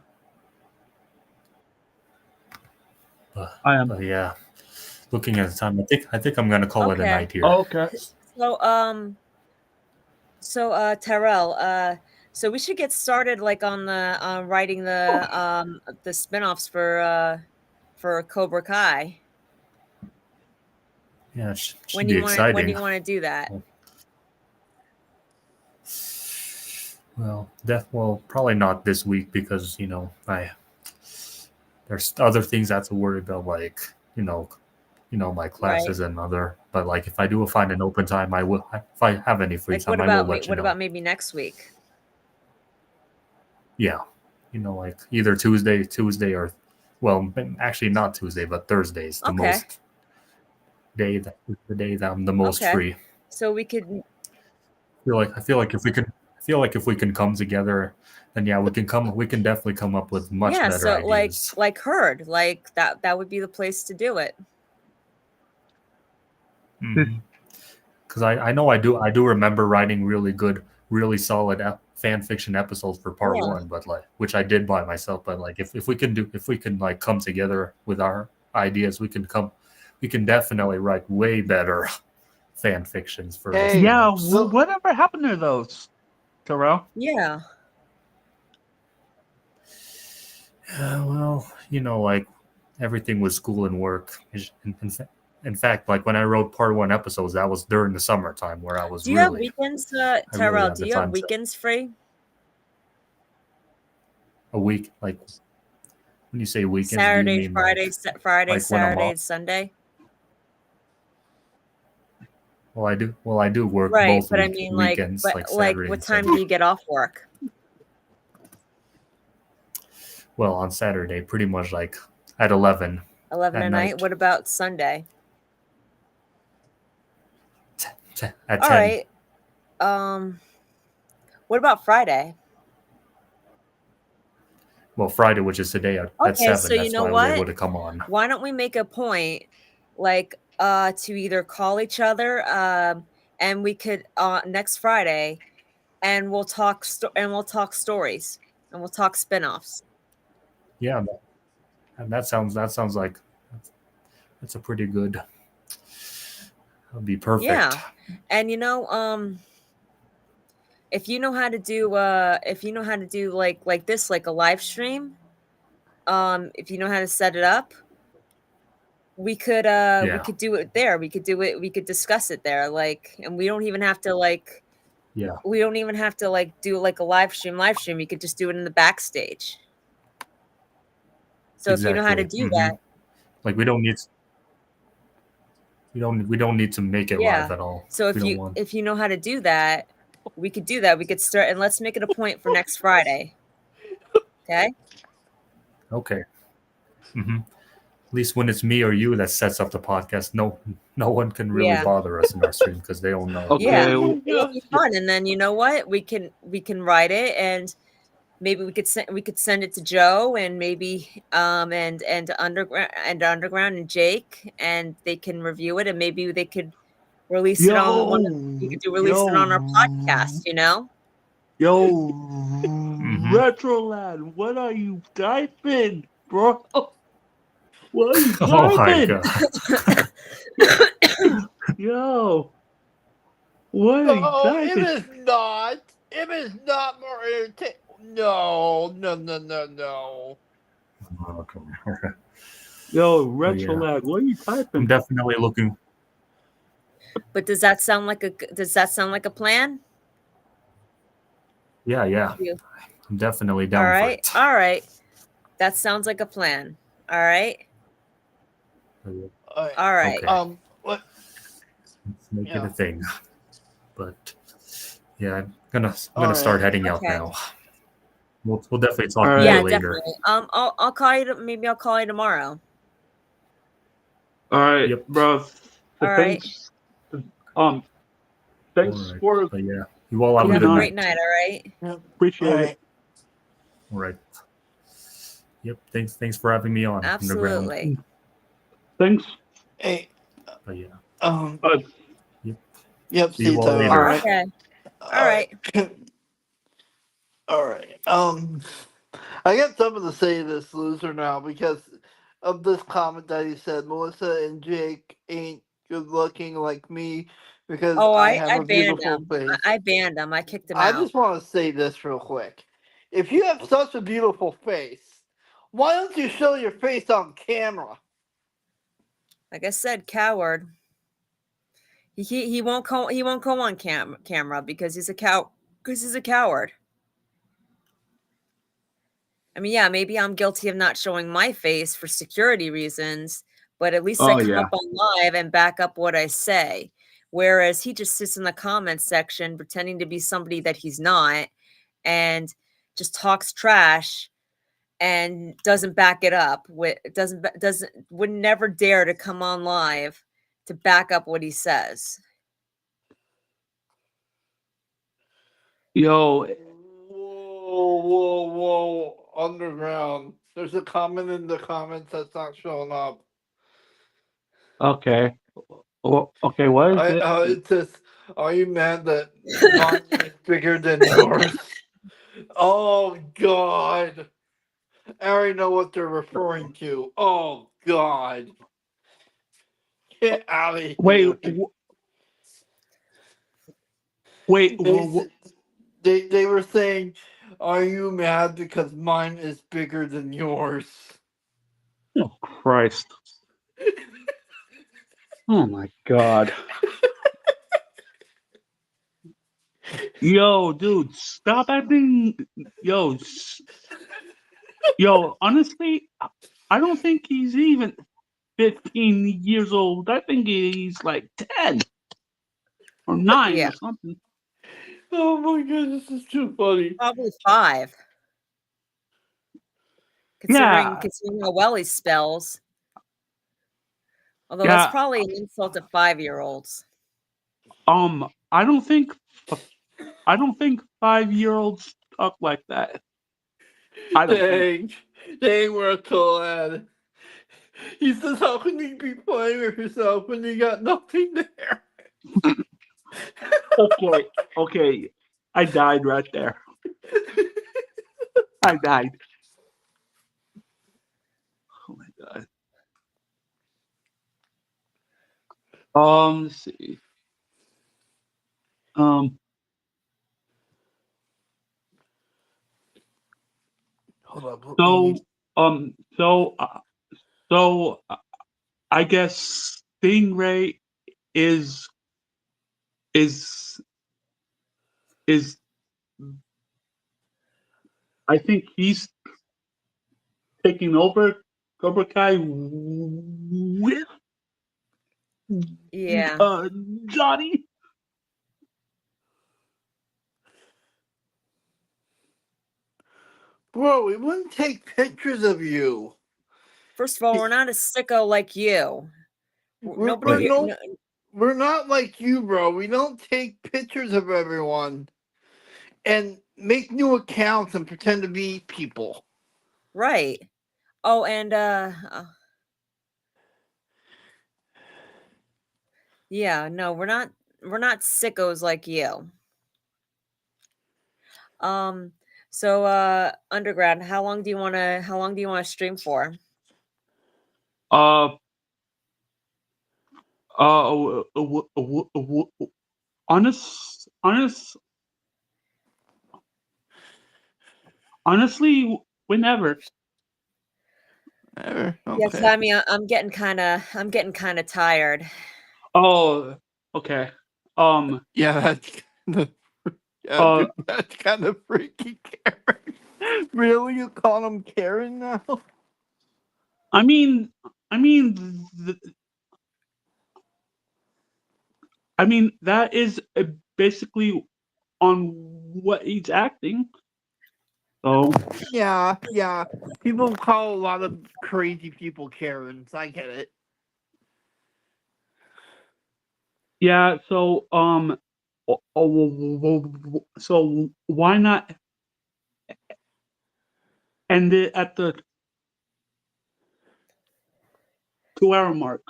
But yeah, looking at the time, I think I'm gonna call it a
Okay.
night here.
Okay.
So Terrell, so we should get started like on the writing the spin-offs for Cobra Kai.
Yeah, it should be exciting.
When do you want to do that?
Well, probably not this week because there's other things I have to worry about, like my classes and other. But like if I do find an open time, I will. If I have any free
Like
time, I will let you know.
what about maybe next week?
Yeah, like either Tuesday or, well, actually not Tuesday, but Thursday's the most day that the day that I'm the most free.
So we could.
I feel like if we can come together, then yeah, we can definitely come up with much better ideas.
like Herd, like that would be the place to do it.
Because I know I do remember writing really good, really solid fan fiction episodes for part one, but like which I did by myself. But like if we can like come together with our ideas, we can definitely write way better fan fictions for this.
Yeah, whatever happened to those, Terrell?
Yeah.
Well, like everything was school and work. In fact, like when I wrote part one episodes, that was during the summertime where I was.
Do you have weekends, Terrell? Do you have weekends free?
A week, like when you say weekends,
Saturday,
do you mean
Friday,
like,
Friday,
like
Saturday, Sunday.
Well, I do work
right,
both
but I mean,
weekends, like Saturday.
What time do you get off work?
Well, on Saturday, pretty much like at 11.
11 at night. What about Sunday?
At 10.
All right. What about Friday?
Well, Friday, which is today, at 7.
So you know
why
what?
I was able to come on.
Why don't we make a point, like, to either call each other, and we could next Friday, and we'll talk stories, and we'll talk spin-offs.
Yeah, and that sounds like that's a pretty good. That'll be perfect.
Yeah, and if you know how to do like this, like a live stream, if you know how to set it up, we could do it there. We could discuss it there, like, and we don't even have to like do like a live stream. We could just do it in the backstage. So if you know how to do that,
like we don't need to make it live at all.
So if you know how to do that, we could do that. We could start, and let's make it a point for next Friday. Okay.
At least when it's me or you that sets up the podcast, no one can really bother us in our stream because they don't know.
Okay.
It'll be fun, and then you know what? We can write it, and maybe we could send it to Joe, and maybe and underground and Jake, and they can review it, and maybe they could release it on it on our podcast.
Retro Lad, what are you typing, bro? What are you typing? Yo, what are you typing?
It is not more entertaining. No.
Yo, Retro Lad, what are you typing?
I'm definitely looking.
But does that sound like a plan?
Yeah. I'm definitely down for it.
All right. That sounds like a plan. All right. All right.
Okay.
What?
Let's make it
Yeah.
a thing. But yeah, I'm
All
gonna start
right.
heading out
Okay.
now. We'll definitely talk
All
more
Yeah,
right.
later.
definitely. I'll call you. Maybe I'll call you tomorrow.
All right,
Yep.
bro.
All right.
Thanks.
All
Thanks
right.
for
But yeah, you all have
You
a
coming
have a
good
on.
great
night.
night. All right.
Yep. All
Appreciate it.
right.
All right. Yep. Thanks for having me on Underground.
Absolutely.
Thanks.
Hey.
But yeah.
Uh,
Yep.
Yep.
See
See
you
you
all
later.
all
later.
right.
Okay.
All
All right.
right. All right. I got something to say to this loser now because of this comment that he said. Melissa and Jake ain't good looking like me because
Oh,
I
I
have a
banned
beautiful
him.
face.
I banned him. I kicked him
I
out.
just want to say this real quick. If you have such a beautiful face, why don't you show your face on camera?
Like I said, coward. He won't go on camera because he's a coward. I mean, yeah, maybe I'm guilty of not showing my face for security reasons, but at least I
Oh
come
yeah.
up on live and back up what I say. Whereas he just sits in the comments section pretending to be somebody that he's not and just talks trash and doesn't back it up. Would never dare to come on live to back up what he says.
Yo.
Whoa. Underground. There's a comment in the comments that's not showing up.
Okay. Well, okay. What is it?
It says, are you mad that mine is bigger than yours? Oh, God. I already know what they're referring to. Oh, God. Get out of
Wait.
here.
Wait.
They were saying, are you mad because mine is bigger than yours?
Oh Christ. Oh my God. Yo, dude, stop acting. Yo, yo. Honestly, I don't think he's even 15 years old. I think he's like 10 or 9
Yeah,
or something.
Oh my God, this is too funny.
probably 5. Considering
Yeah,
how well he spells. Although that's
yeah.
probably an insult to 5-year-olds.
I don't think 5-year-olds talk like that. I don't think.
Dang, we're a collab. He says, how can you be playing with yourself when you got nothing there?
Okay. I died right there. I died. Oh my God. Let's see. Um,
Hold up, let
so,
me.
um, so, uh, so, I guess Stingray is is is I think he's taking over Cobra Kai with
Yeah.
Johnny.
Bro, we wouldn't take pictures of you.
First of all, we're not a sicko like you. Nobody
We're
here.
no, we're not like you, bro. We don't take pictures of everyone and make new accounts and pretend to be people.
Right. Oh, and yeah, no, we're not sickos like you. Um, so undergrad, how long do you wanna stream for?
Uh, uh, honest, honestly, whenever.
Yes,
Okay.
I mean I'm getting kinda tired.
Oh, okay. Um,
Yeah, that's kind of, yeah,
uh,
dude, that's kind of freaky, Karen. Really, you call him Karen now?
I mean, I mean, I mean, that is basically on what he's acting. So
Yeah, yeah. People call a lot of crazy people Karens. I get it.
yeah, so so why not end it at the 2 hour mark?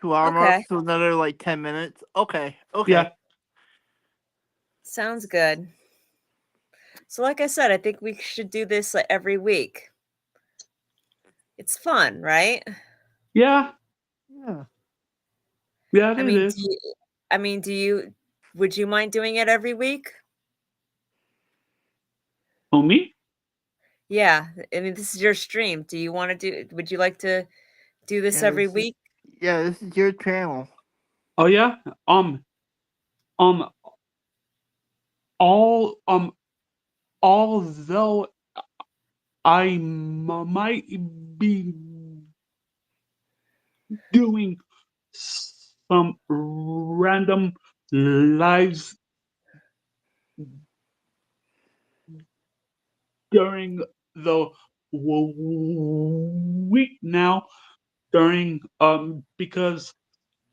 2 hour mark,
Okay.
so another like 10 minutes. Okay, okay.
Yeah,
Sounds good. So, like I said, I think we should do this like every week. It's fun, right?
yeah,
Yeah.
yeah,
I
it
mean,
is.
would you mind doing it every week?
Oh, me?
Yeah. I mean, this is your stream. Do you want to would you like to do this
Yeah,
every
this is,
week?
yeah, this is your channel.
Oh yeah. Um. Although I might be doing some random lives during the week now, during because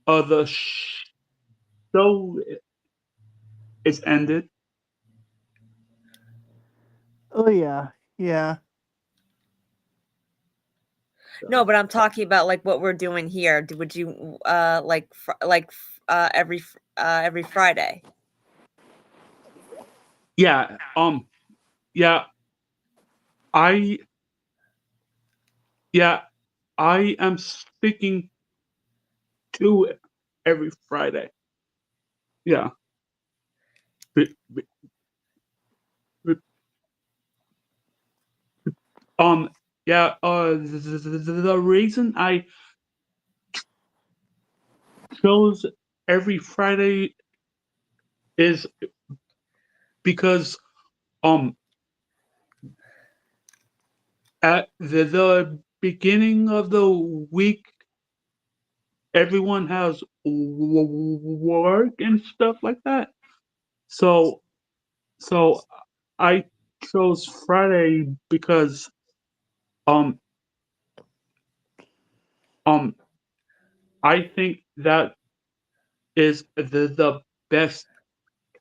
the show is ended.
Oh yeah, yeah.
No, but I'm talking about like what we're doing here. Would you every Friday?
Yeah. Yeah. I yeah. I am speaking to it every Friday. Yeah. Be- be- be- Um. Yeah. The reason I chose every Friday is because um at the beginning of the week everyone has work and stuff like that. So so I chose Friday because um um I think that is the best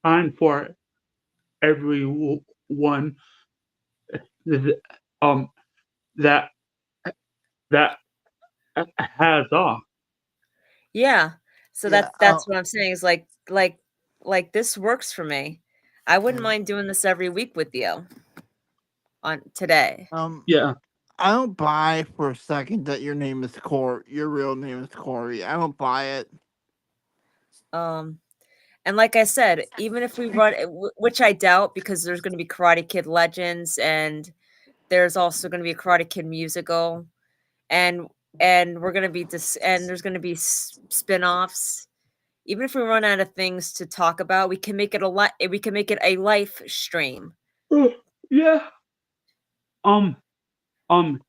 time for everyone th- um that that has off.
Yeah. So
Yeah.
that's what I'm saying is like this works for me. I wouldn't mind doing this every week with you on today.
Yeah.
I don't buy for a second that your name is Corey. Your real name is Corey. I don't buy it.
Um and like I said, even if we run which I doubt because there's going to be Karate Kid Legends and there's also going to be a Karate Kid musical and we're going to be and there's going to be spin-offs. Even if we run out of things to talk about, we can make it we can make it a life stream.
Yeah. Um um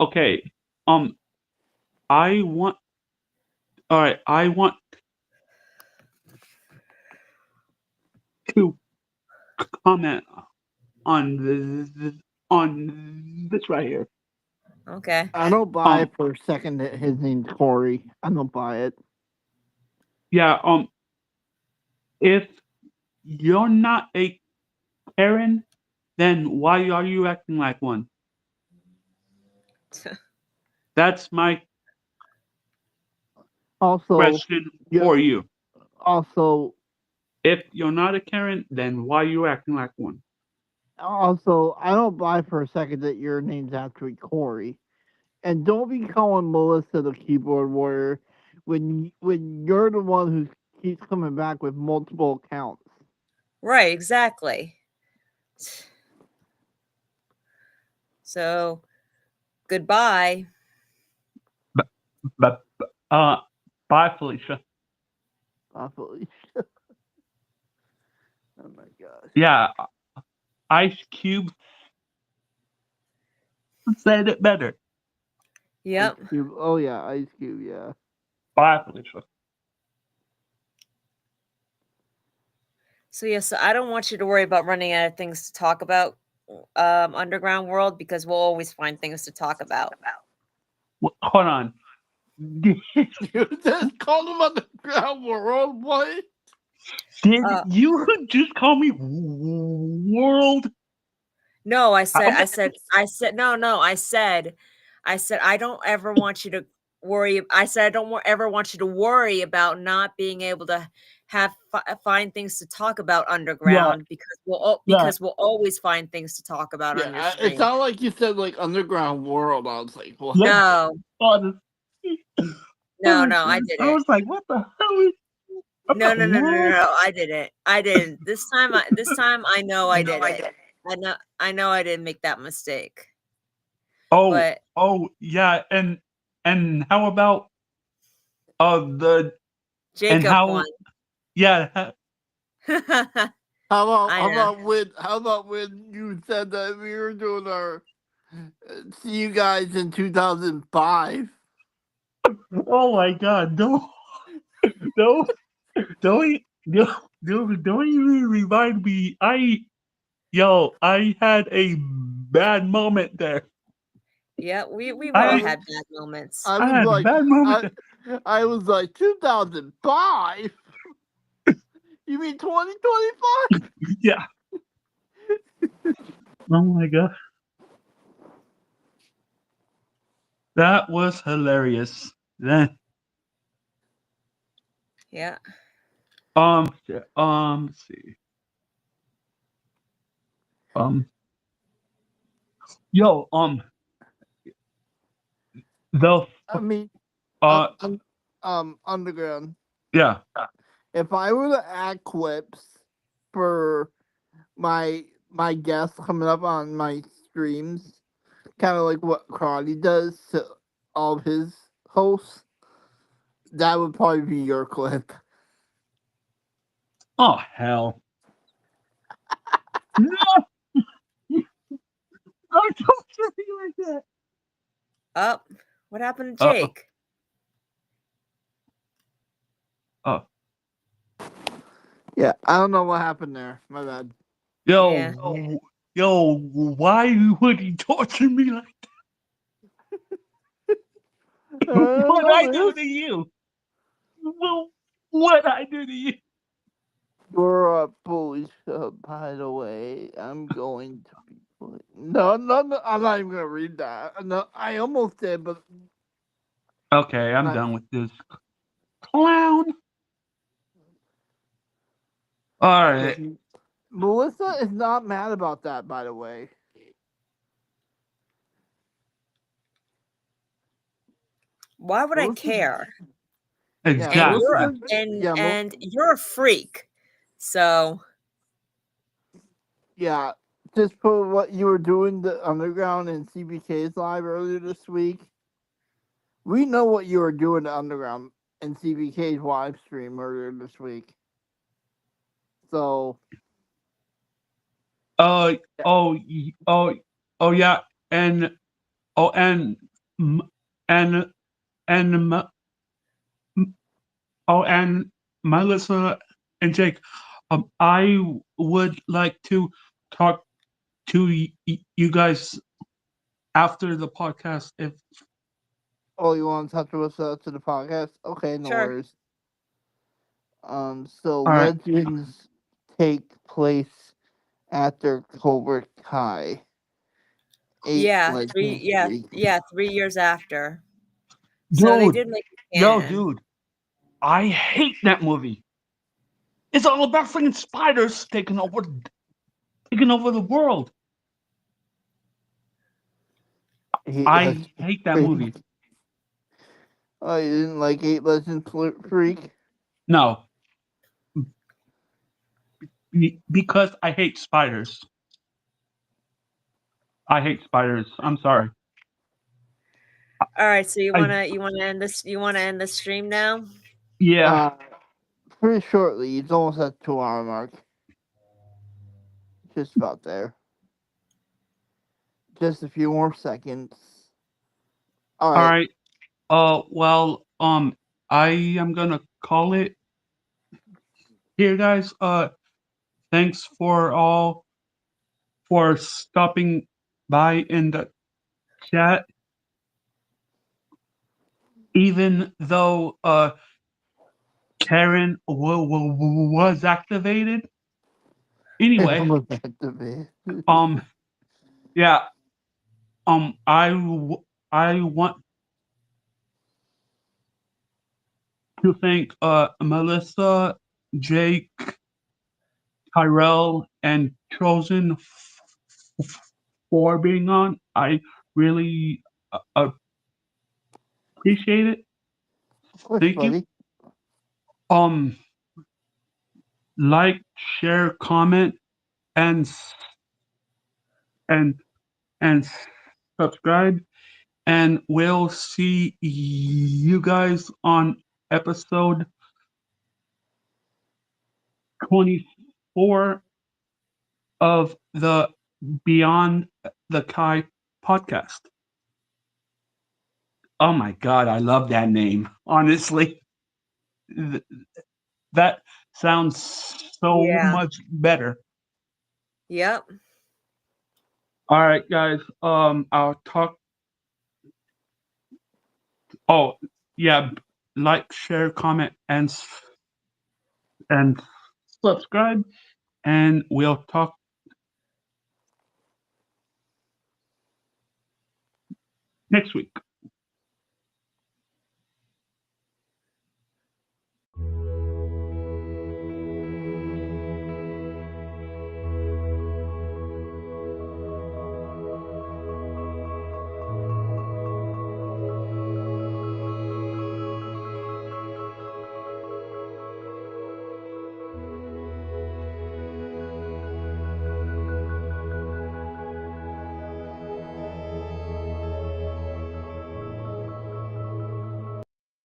okay. Um I want all right, I want to comment on on this right here.
Okay.
I don't buy
Um
it for a second that his name's Corey. I don't buy it.
yeah, if you're not a Karen, then why are you acting like one? That's my
Also,
question
you
for you.
also
If you're not a Karen, then why are you acting like one?
also I don't buy for a second that your name's actually Corey. And don't be calling Melissa the keyboard warrior when you're the one who keeps coming back with multiple accounts.
Right, exactly. So, goodbye.
But bye, Felicia.
Awfully. Oh my gosh.
Yeah, Ice Cube said it better.
Yep.
Ice Cube. Oh yeah, Ice Cube. Yeah.
Bye, Felicia.
So yeah, so I don't want you to worry about running out of things to talk about, underground world, because we'll always find things to talk about.
Hold on. Did,
You just called him underground world, boy.
did
Uh,
you just call me world?
No, I said,
I-
no, I said, I don't ever want you to worry. I said, I don't ever want you to worry about not being able to find things to talk about
Yeah,
underground,
yeah.
because we'll always find things to talk about on your
Yeah, it
stream.
sounded like you said like underground world. I was like, what?
Yeah.
No,
Oh,
no, I
I
didn't.
was like, what the hell is
No,
about world?
I didn't. I didn't. This time I know I did it. I know I didn't make that mistake.
Oh,
But
oh, yeah, and how about the and
Jacob won.
how yeah
How
I know.
how about when you said that we were doing our see you guys in 2005?
oh my god, don't don't don't even remind me. I had a bad moment there.
Yeah, we've all
I
I
was
had bad moments.
I
I
was
had a
like
bad moment there.
I was like 2005. You mean 2025?
Yeah. Oh my god. That was hilarious. Then
Yeah.
let's see. Um yo, the
I mean,
uh
underground.
yeah.
If I were to add clips for my guests coming up on my streams, kind of like what Karate does to all of his hosts, that would probably be your clip.
Oh hell. No, I don't say it like that.
Up. What happened to
Uh
Jake?
uh
Yeah, I don't know what happened there. My bad.
yo
Yeah.
yo, why would he torture me like
I
that?
don't
What
know,
I do
man.
to you? Well, what I do to you?
You're a bully, by the way. I'm going to be bullied. No, I'm not even gonna read that. No, I almost did, but
Okay, I'm
not.
done with this clown. All right.
Melissa is not mad about that, by the way.
Why would I
Melissa,
care?
yeah,
And
Exactly.
you're a freak. So
yeah. Just for what you were doing the underground and CBK's live earlier this week. We know what you were doing to underground and CBK's live stream earlier this week. So
Uh oh oh yeah, and oh m- and and oh and Melissa and Jake, I would like to talk to you guys after the podcast. If
oh, you want to talk to us to the podcast? Okay, no
sure.
worries. So
all right,
legends take place after Cobra Kai. Eight
Yeah,
legends.
3 years after. So they
dude,
did make it
yo,
canon.
dude, I hate that movie. It's all about freaking spiders taking over the world.
Eight
I
legends.
hate that movie.
Oh, you didn't like Eight Legends Freak?
No, because I hate spiders. I hate spiders. I'm sorry.
All right, so
I
you wanna end this stream now?
yeah.
Pretty shortly. It's almost at 2 hour mark. Just about there. Just a few more seconds. All
All
right.
right. Well, I am gonna call it here, guys. thanks for stopping by in the chat. Even though Karen was activated. Anyway,
Almost activated.
yeah, I want to thank Melissa, Jake, Tyrell, and Chosen for being on. I really appreciate it.
Of course,
Thank you.
buddy.
Um, like, share, comment, and and and subscribe. And we'll see you guys on episode 24 of the Beyond the Kai podcast. Oh my God, I love that name. Honestly, that sounds so
Yeah.
much better.
Yep.
All right, guys. I'll talk. Oh, yeah. Like, share, comment, and subscribe. And we'll talk next week.